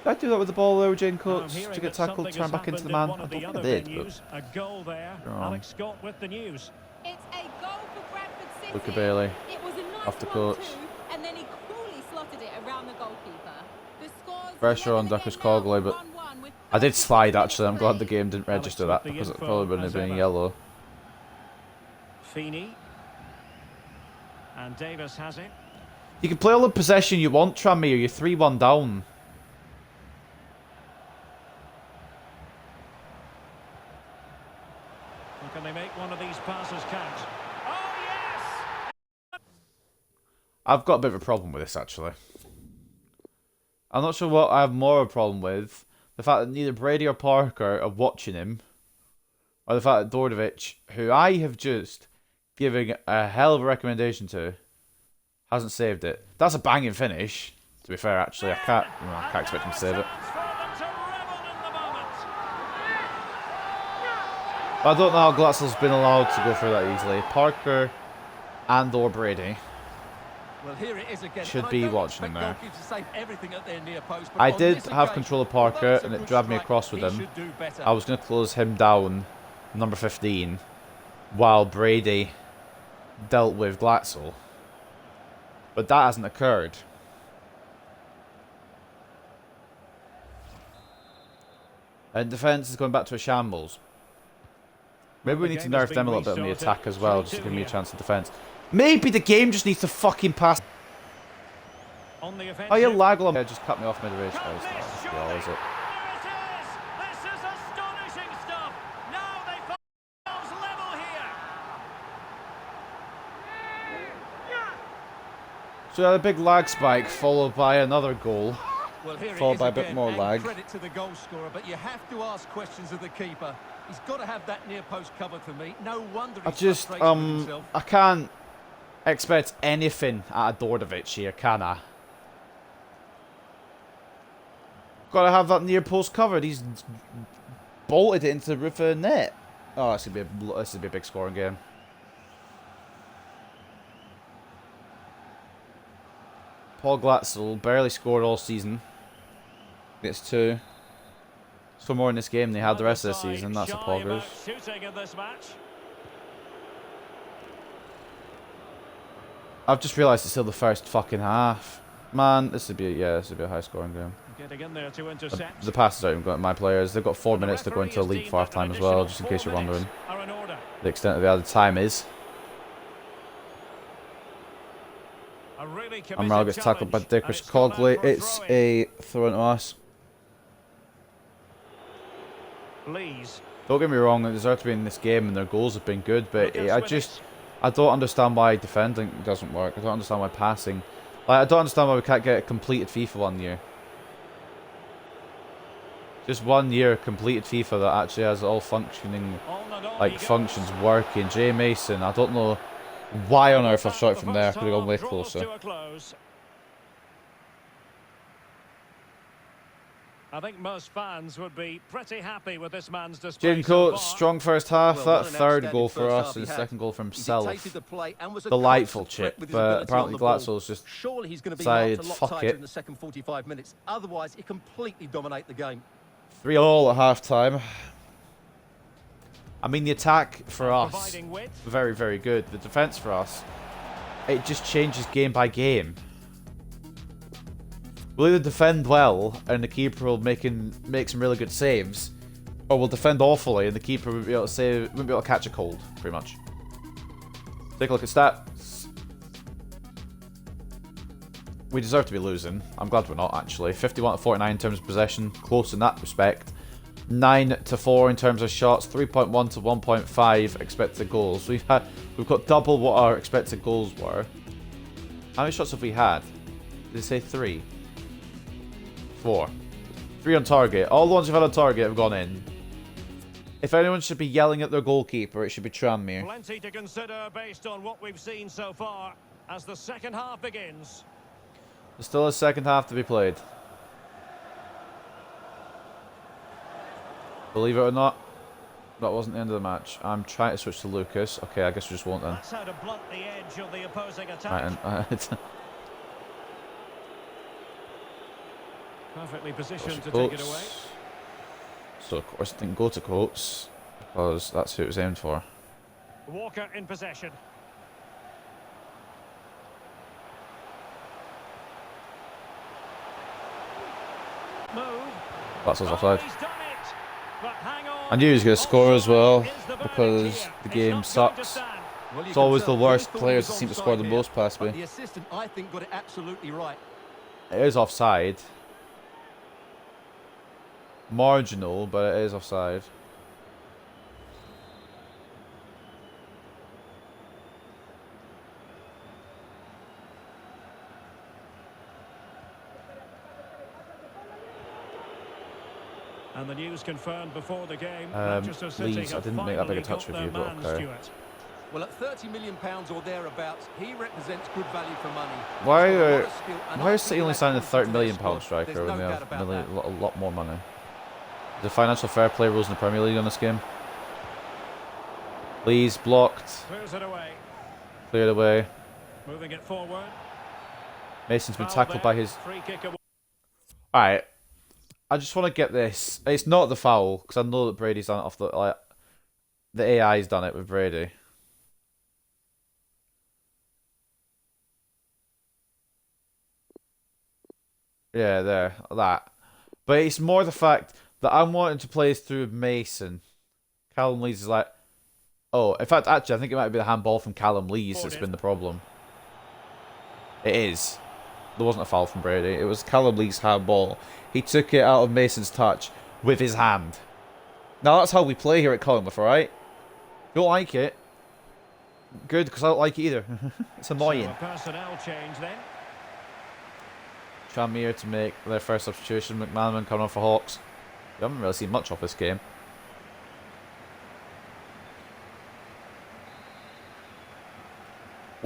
Did I do that with the ball though, Jane Coates, to get tackled, turn back into the man? I don't think I did, but... A goal there. Alex Scott with the news. It's a goal for Bradford City. Luca Bailey. It was a nice Off the coach. and then he coolly slotted it around the goalkeeper. The score's Pressure on Duckers Cogley, but I did slide actually. I'm glad the game didn't register that because it probably wouldn't have been yellow. Feeney. And Davis has it. You can play all the possession you want, Tranmere. You're 3-1 down. Can they make one of these passes count? Oh, yes! I've got a bit of a problem with this, actually. I'm not sure what I have more of a problem with. The fact that neither Brady or Parker are watching him. Or the fact that Dordovic, who I have just given a hell of a recommendation to, hasn't saved it. That's a banging finish, to be fair, actually. I can't expect him to save it. But I don't know how Glatzel's been allowed to go through that easily. Parker and or Brady should be watching him there. I did have control of Parker and it dragged me across with him. I was going to close him down, number 15, while Brady dealt with Glatzel. But that hasn't occurred. And defence is going back to a shambles. Maybe we need to nerf them a little bit on the attack as well, just to give me a chance of defence. Maybe the game just needs to fucking pass. Oh, you lag on. Just cut me off mid-range. Oh, it's not well, is it? This is astonishing stuff. Now they find themselves level here. So we had a big lag spike followed by another goal. Well, followed by a bit more lag. Credit to the goal scorer, but you have to ask questions of the keeper. He's got to have that near post covered for me. No wonder he's frustrated with himself. I can't expect anything out of Dordovic here, can I? Got to have that near post covered. He's bolted it into the roof of the net. Oh, this would be a big scoring game. Paul Glatzel barely scored all season. Gets 2. For more in this game than they had the rest of the season. That's a poggers. I've just realised it's still the first fucking half. Man, this would be a high scoring game. The passes aren't even going to my players. They've got 4 minutes to go into a league for half time as well, just in case you're wondering. The extent of the added time is. A really Amaral gets tackled by Dicker's Cogley. It's a throw into us. Lees. Don't get me wrong, they deserve to be in this game and their goals have been good, but I don't understand why defending doesn't work. I don't understand why passing. Like, I don't understand why we can't get a completed FIFA 1 year. Just 1 year completed FIFA that actually has all functioning, like, functions working. Jay Mason, I don't know why on earth I've shot it from there. I could have gone way closer. I think most fans would be pretty happy with this man's display. Jaden Coates, strong first half. That third goal for us and the second goal for himself. Delightful chip, but apparently Glatzel's just decided, fuck it. In the second 45 minutes. Otherwise, he completely dominate the game. 3-all at half time. I mean, the attack for us, very, very good. The defence for us, it just changes game by game. We'll either defend well and the keeper will make some really good saves, or we'll defend awfully and the keeper won't be able to catch a cold, pretty much. Take a look at stats. We deserve to be losing. I'm glad we're not, actually. 51 to 49 in terms of possession, close in that respect. 9 to 4 in terms of shots, 3.1 to 1.5 expected goals. We've got double what our expected goals were. How many shots have we had? Did it say 3? 4. 3 on target. All the ones we've had on target have gone in. If anyone should be yelling at their goalkeeper, it should be Tranmere. Plenty to consider based on what we've seen so far as the second half begins. There's still a second half to be played. Believe it or not, that wasn't the end of the match. I'm trying to switch to Lucas. Okay, I guess we just won't then. That's how to blunt the edge of the opposing attack. Right, Perfectly positioned to take it away. So of course it didn't go to Coates because that's who it was aimed for. Walker in possession. Move. That's us offside. He's done it. But hang on. I knew he was going to score as well because the game sucks. Well, It's always the worst players that seem to score the most past me. The assistant, I think, got it absolutely right. It is offside. Marginal, but it is offside. And the news confirmed before the game. Manchester City Leeds, I have didn't make that big a finally touch got with you, their but man, okay. Stuart. Well, at £30 million or thereabouts, he represents good value for money. Why is City only signing a £30 million striker when they have a lot more money? The financial fair play rules in the Premier League on this game. Leeds blocked. Clears it away. Cleared away. Moving it forward. Mason's been Foul tackled by there. his... Free kick away. Alright. I just want to get this. It's not the foul, because I know that Brady's done it off the... Like, the AI's done it with Brady. Yeah, there. That. But it's more the fact that I'm wanting to play through Mason. Callum Lees is like... Oh, in fact, actually, I think it might be the handball from Callum Lees that's been the problem. It is. There wasn't a foul from Brady. It was Callum Lees' handball. He took it out of Mason's touch with his hand. Now, that's how we play here at Cullingworth, alright? Don't like it. Good, because I don't like it either. It's annoying. So a personnel change then. Tranmere to make their first substitution. McManaman coming on for Hawks. We haven't really seen much of this game.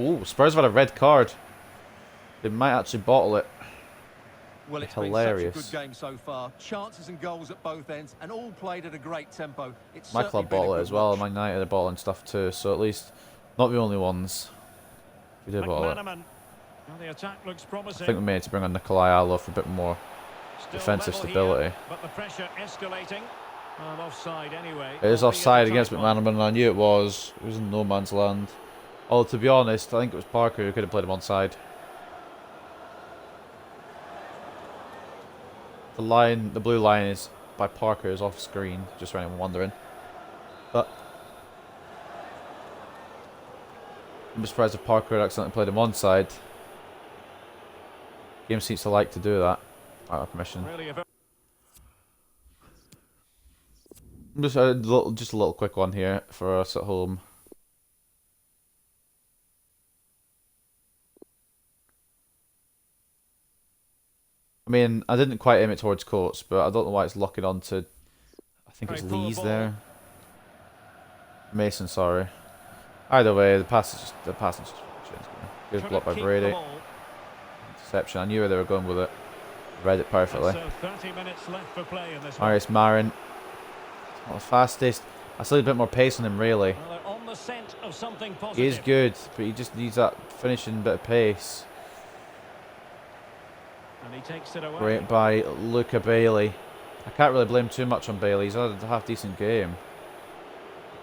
Ooh, Spurs have had a red card. They might actually bottle it. Well, it's Hilarious. been such a good game so far. Chances and goals at both ends, and all played at a great tempo. It's My club bottle it as well. Man United are bottling stuff too, so at least not the only ones. We did bottle it. Well, the attack looks promising. I think we may need to bring on Nikolai Allo for a bit more defensive stability. Here, but the pressure escalating. Offside anyway. It is offside against McManaman, and I knew it was. It was in no man's land. Although, to be honest, I think it was Parker who could have played him onside. The blue line is by Parker is off screen, just for anyone wondering. But I'm surprised if Parker accidentally played him onside. Game seems to like to do that. Out of permission. Just a little quick one here for us at home. I mean, I didn't quite aim it towards Coates, but I don't know why it's locking onto. I think it's Lee's there. Mason, sorry. Either way, the pass is just good block by Brady. Interception. I knew where they were going with it. Read it perfectly. Marius Marin. Not the fastest. I still need a bit more pace on him, really. He is good, but he just needs that finishing bit of pace. And he takes it away. Great by Luca Bailey. I can't really blame too much on Bailey. He's had a half-decent game.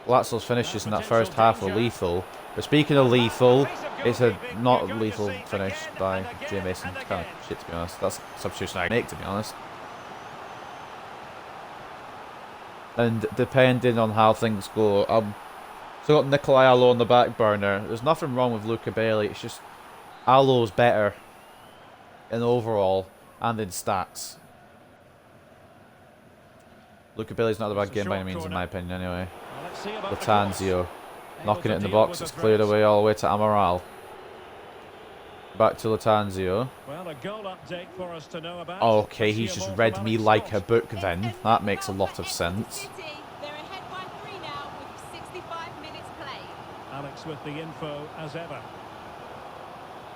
Glatzel's finishes in that first half were lethal. But speaking of lethal, it's a not lethal finish by Jay Mason. It's kind of shit, to be honest. That's a substitution I make, to be honest. And depending on how things go, so got Nikolai Allo on the back burner. There's nothing wrong with Luca Bailey. It's just Allo's better in overall and in stats. Luca Bailey's not a bad game by any means, in my opinion, anyway. Latanzio knocking it in the box. It's cleared away all the way to Amaral. Back to Latanzio. Well, a goal update for us to know about. Okay, he's just read me like a book then. That makes a lot of sense. They're ahead by 3 now with 65 minutes played. Alex with the info as ever.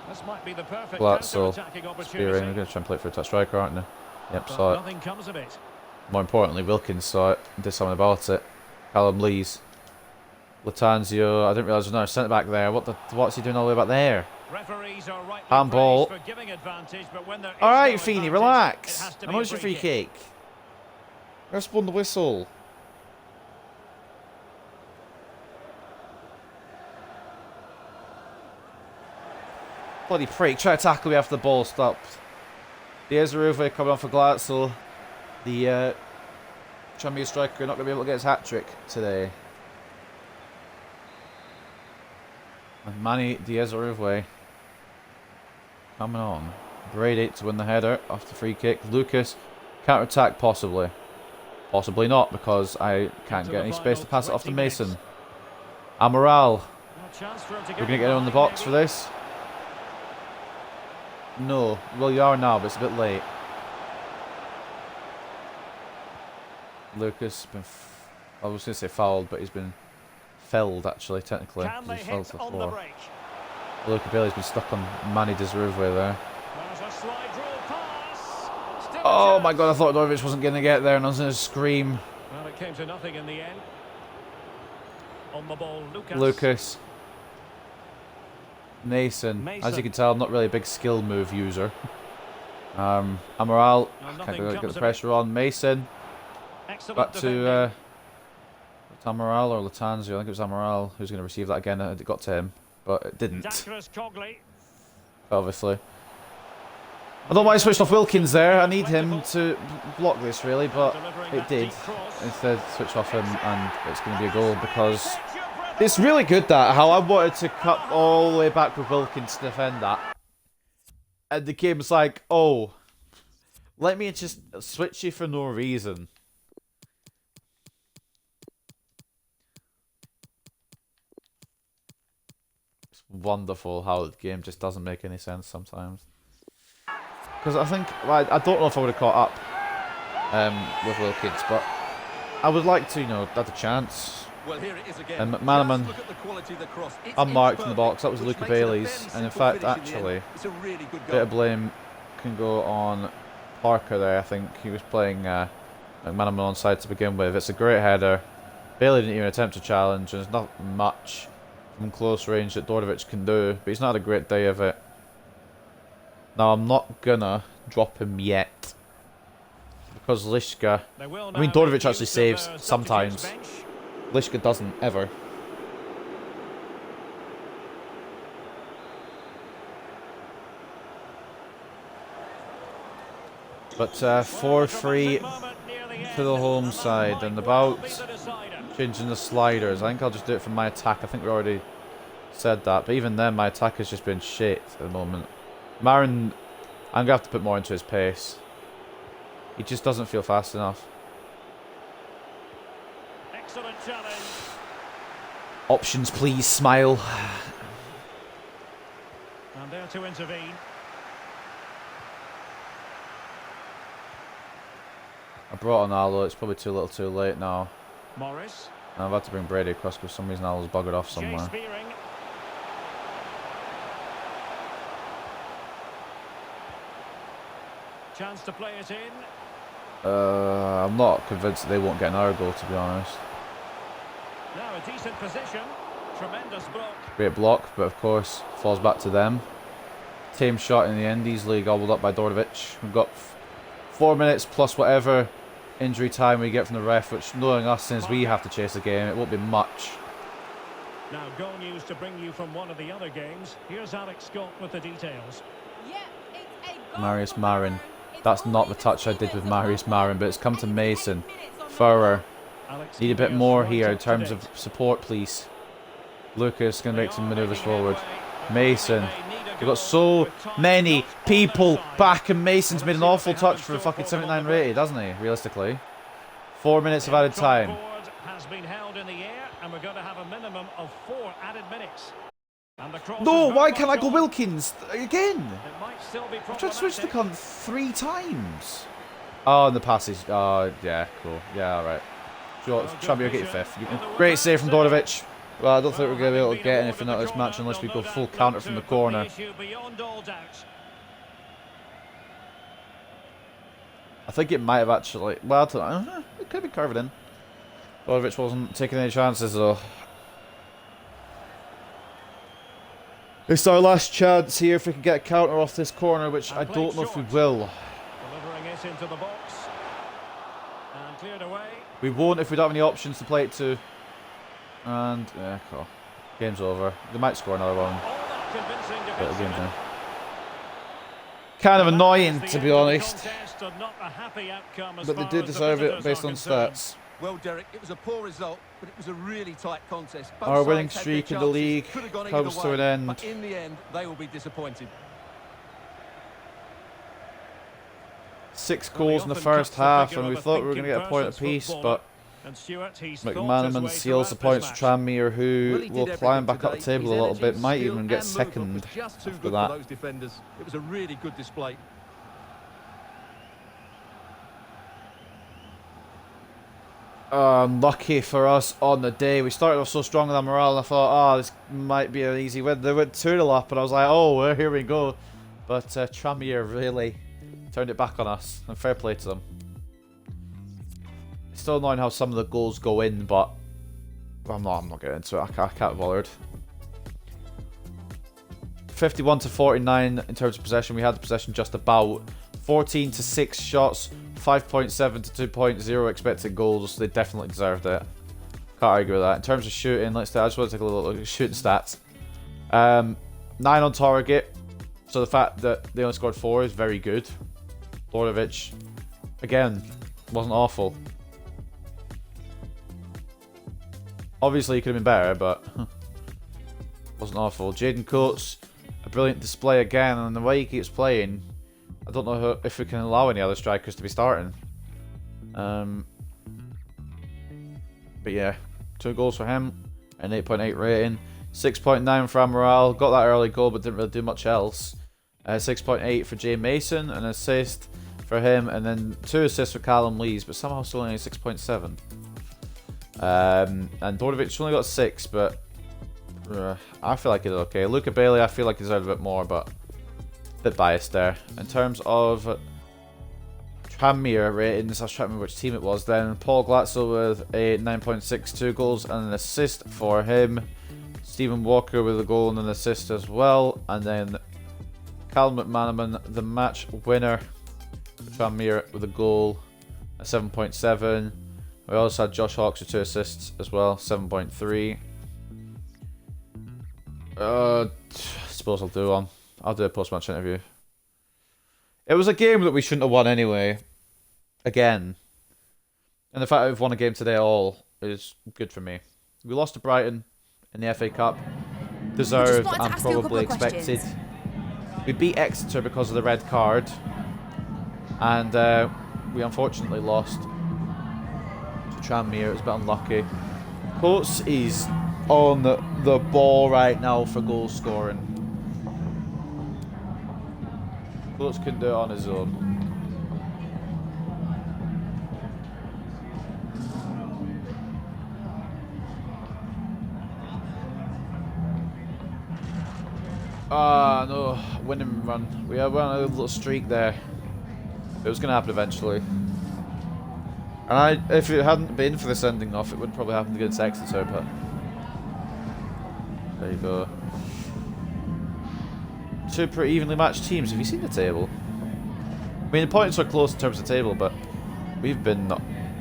This might be the perfect Glatzel, counter-attacking opportunity. Spearing. We're going to try and play it for a touch striker, aren't we? Yep, saw it. Nothing comes of it. More importantly, Wilkins saw it and did something about it. Callum Lees. Latanzio. I didn't realise there was another centre back there. What's he doing all the way back there? Referees are right Handball. for giving advantage, but when there is Alright, no Feeney, advantage, relax. it has to How be a much your free kick. kick? Let's blow the whistle. Bloody prick. Try to tackle me after the ball stopped. There's Uruve coming on for Glatzel. The Champions striker not going to be able to get his hat-trick today. And Manny Diaz-Uruve coming on. Brady to win the header off the free kick. Lucas, counter-attack possibly. Possibly not, because I can't get any space to pass it off to Mason. Amaral. We're going to get in on the box for this. No. Well, you are now, but it's a bit late. Lucas been, I was going to say fouled, but he's been felled actually, technically. He's fell to the floor. Luca Bailey's been stuck on Manny Diaz-Uruve there. Oh my god, I thought Dorovic wasn't going to get there and I was going to scream. Well, it came to nothing in the end. On the ball, Lucas. Mason. As you can tell, I'm not really a big skill move user. Amaral. Can't really get the pressure on. Mason. Back to Amaral or Latanzio. I think it was Amaral who's going to receive that again. It got to him, but it didn't. Obviously. I don't mind switching off Wilkins there. I need him to block this really, but it did. Instead, switch off him and it's going to be a goal because it's really good that how I wanted to cut all the way back with Wilkins to defend that. And the game's like, oh, let me just switch you for no reason. It's wonderful how the game just doesn't make any sense sometimes. Because I think, I don't know if I would have caught up with Wilkins, but I would like to, have a chance. Well, here it is again. And McManaman unmarked in the box. That was Luca Bailey's. And in fact, actually, a bit of blame can go on Parker there. I think he was playing McManaman onside to begin with. It's a great header. Bailey didn't even attempt to challenge. And there's not much from close range that Dorovic can do. But he's not had a great day of it. Now, I'm not gonna drop him yet. Because Lishka... I mean, Dorovic actually saves sometimes. Lishka doesn't, ever. But 4-3 to the home side. And about changing the sliders. I think I'll just do it from my attack. I think we're already said that, but even then, my attack has just been shit at the moment. Marin, I'm going to have to put more into his pace. He just doesn't feel fast enough. Excellent challenge. Options, please, smile. And there to intervene. I brought on Allo, it's probably too little too late now. Morris. And I've had to bring Brady across because for some reason Allo's buggered off somewhere. Chance to play it in. I'm not convinced that they won't get another goal, to be honest. Now a decent position. Tremendous block. Great block, but of course falls back to them. Tame shot in the end, easily gobbled up by Dordovic. We've got 4 minutes plus whatever injury time we get from the ref, which, knowing us, since we have to chase the game, it won't be much. Now goal news to bring you from one of the other games. Here's Alex Scott with the details. Yeah, it's a goal Marius for Marin. Marin. That's not the touch I did with Marius Marin, but it's come to Mason. Furrer. Need a bit more here in terms of support, please. Lucas going to make some manoeuvres forward. Mason. We've got so many people back, and Mason's made an awful touch for a fucking 79 rated, hasn't he, realistically? 4 minutes of added time. Has been held in the air, and we're going to have a minimum of 4 added minutes. No, why can't I go Wilkins again? I've tried to switch the cunt 3 times. Oh, and the passes. Oh, yeah, cool. Yeah, alright. Trabio, get your 5th. Great save from Dordovic. Well, I don't think we're going to be able to get anything out of this match unless we go full counter from the corner. I think it might have actually... Well, I don't know. It could be carved in. Dordovic wasn't taking any chances, though. It's our last chance here if we can get a counter off this corner, which I don't know if we will. Delivering it into the box. And cleared away. We won't if we don't have any options to play it to. And, yeah, cool. Game's over. They might score another one. But the game's now. Kind of annoying, to be honest. But they do deserve it based on stats. Well, Derek, it was a poor result, but it was a really tight contest. Both Our winning sides had their streak in the league chances, could have gone comes either to way, an end. But in the end, they will be disappointed. 6 goals in the first half, and we thought we were going to get a point apiece, but McManaman seals the points to Tranmere, who will climb back up the table a little bit, might even get second after that. It was a really good display. Lucky for us on the day. We started off so strong with our morale, and I thought, oh, this might be an easy win. They went 2-0 up, and I was like, oh, well, here we go. But Tranmere really turned it back on us, and fair play to them. It's still annoying how some of the goals go in, but I'm not getting into it. I can't be bothered. 51-49 in terms of possession. We had the possession just about. 14-6 shots, 5.7 to 2.0 expected goals. They definitely deserved it. Can't argue with that. In terms of shooting, I just want to take a little look at shooting stats. 9 on target. So the fact that they only scored 4 is very good. Dordovic, again, wasn't awful. Obviously, he could have been better, but wasn't awful. Jaden Coates, a brilliant display again, and the way he keeps playing, I don't know if we can allow any other strikers to be starting. But yeah, 2 goals for him, an 8.8 rating. 6.9 for Amaral, got that early goal but didn't really do much else. 6.8 for Jay Mason, an assist for him, and then 2 assists for Callum Lees, but somehow still only 6.7. And Dordovic only got 6, but I feel like he did okay. Luca Bailey, I feel like he deserved a bit more, but bit biased there. In terms of Tranmere ratings, I was trying to remember which team it was then. Paul Glatzel with a 9.62 goals and an assist for him. Stephen Walker with a goal and an assist as well. And then Callum McManaman, the match winner for Tranmere, with a goal, a 7.7. We also had Josh Hawks with 2 assists as well, 7.3. I suppose I'll do one. I'll do a post-match interview. It was a game that we shouldn't have won anyway. Again. And the fact that we've won a game today all is good for me. We lost to Brighton in the FA Cup. deserved wanted to and ask you a couple probably of expected. questions. We beat Exeter because of the red card, and we unfortunately lost to Tranmere. It was a bit unlucky. Coates is on the ball right now for goal scoring. Coates couldn't do it on his own. Ah, no. Winning run. We had a little streak there. It was going to happen eventually. And if it hadn't been for the sending off, it would probably happen against Exeter, but... There you go. Two pretty evenly matched teams. Have you seen the table? I mean, the points are close in terms of the table, but we've been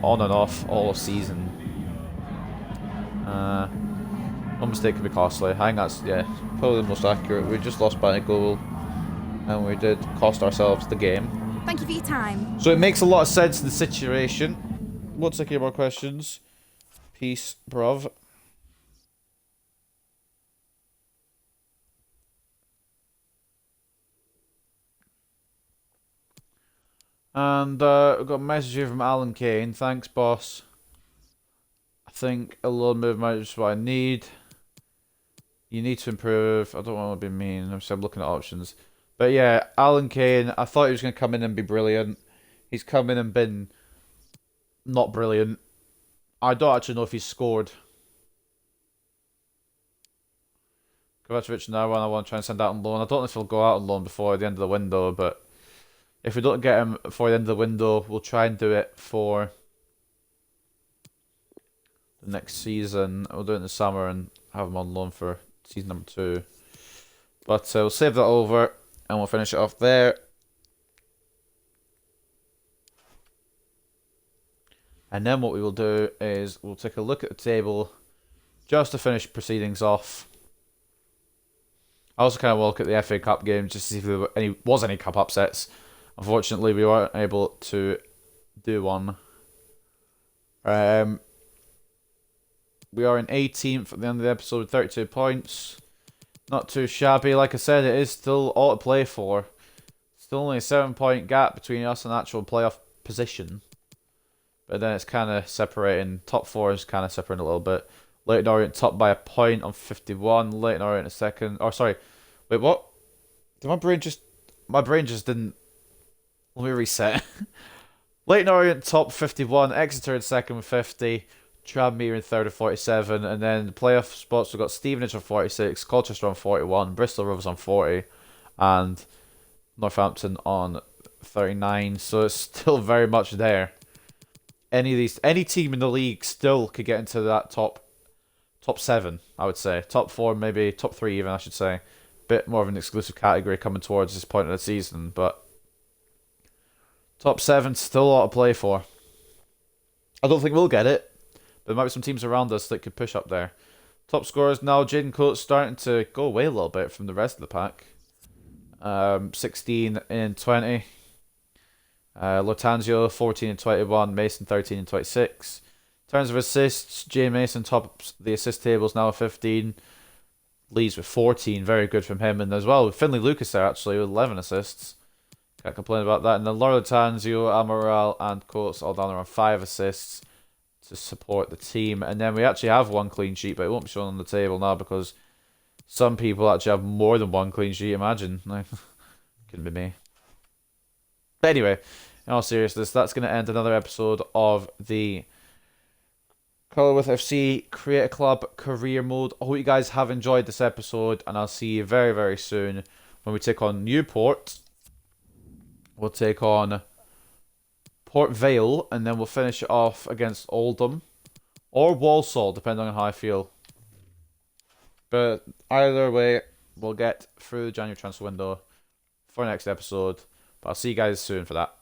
on and off all season. One mistake could be costly. I think that's, yeah, probably the most accurate. We just lost by a goal, and we did cost ourselves the game. Thank you for your time. So it makes a lot of sense in the situation. We'll take any more questions. Peace, bruv. And we've got a message here from Alan Kane. Thanks, boss. I think a loan move might be just what I need. You need to improve. I don't want to be mean. I'm looking at options. But yeah, Alan Kane, I thought he was going to come in and be brilliant. He's come in and been not brilliant. I don't actually know if he's scored. Kovacevic now, and I want to try and send out on loan. I don't know if he'll go out on loan before the end of the window, but if we don't get him before the end of the window, we'll try and do it for the next season. We'll do it in the summer and have him on loan for season number 2. But we'll save that over and we'll finish it off there. And then what we will do is we'll take a look at the table just to finish proceedings off. I also kind of look at the FA Cup game just to see if there was any cup upsets. Unfortunately, we weren't able to do one. We are in 18th at the end of the episode with 32 points. Not too shabby. Like I said, it is still all to play for. Still only a 7-point gap between us and actual playoff position. But then it's kind of separating. Top 4 is kind of separating a little bit. Leyton Orient top by a point on 51. Leyton Orient a second. Oh, sorry. Wait, what? Did my brain just... My brain just didn't... Let me reset. Leyton Orient top 51. Exeter in second with 50. Tranmere in third with 47. And then the playoff spots, we've got Stevenage on 46. Colchester on 41. Bristol Rovers on 40. And Northampton on 39. So it's still very much there. Any team in the league still could get into that top 7, I would say. Top 4, maybe top 3 even, I should say. Bit more of an exclusive category coming towards this point of the season, but top 7 still a lot to play for. I don't think we'll get it, but there might be some teams around us that could push up there. Top scorers now, Jaden Coates starting to go away a little bit from the rest of the pack. 16 and 20. Lotanzio 14 and 21, Mason 13 and 26. In terms of assists, Jay Mason tops the assist tables now with 15. Leads with 14, very good from him. And as well, Finlay Lucas there actually with 11 assists. Can't complain about that. And then Laura Lotanzio, Amaral and Coates all down there on 5 assists to support the team. And then we actually have 1 clean sheet, but it won't be shown on the table now because some people actually have more than 1 clean sheet. Imagine. Couldn't be me. But anyway, in all seriousness, that's going to end another episode of the Cullingworth FC Create a Club Career Mode. I hope you guys have enjoyed this episode, and I'll see you very, very soon when we take on Newport. We'll take on Port Vale, and then we'll finish it off against Oldham or Walsall, depending on how I feel. But either way, we'll get through the January transfer window for the next episode. But I'll see you guys soon for that.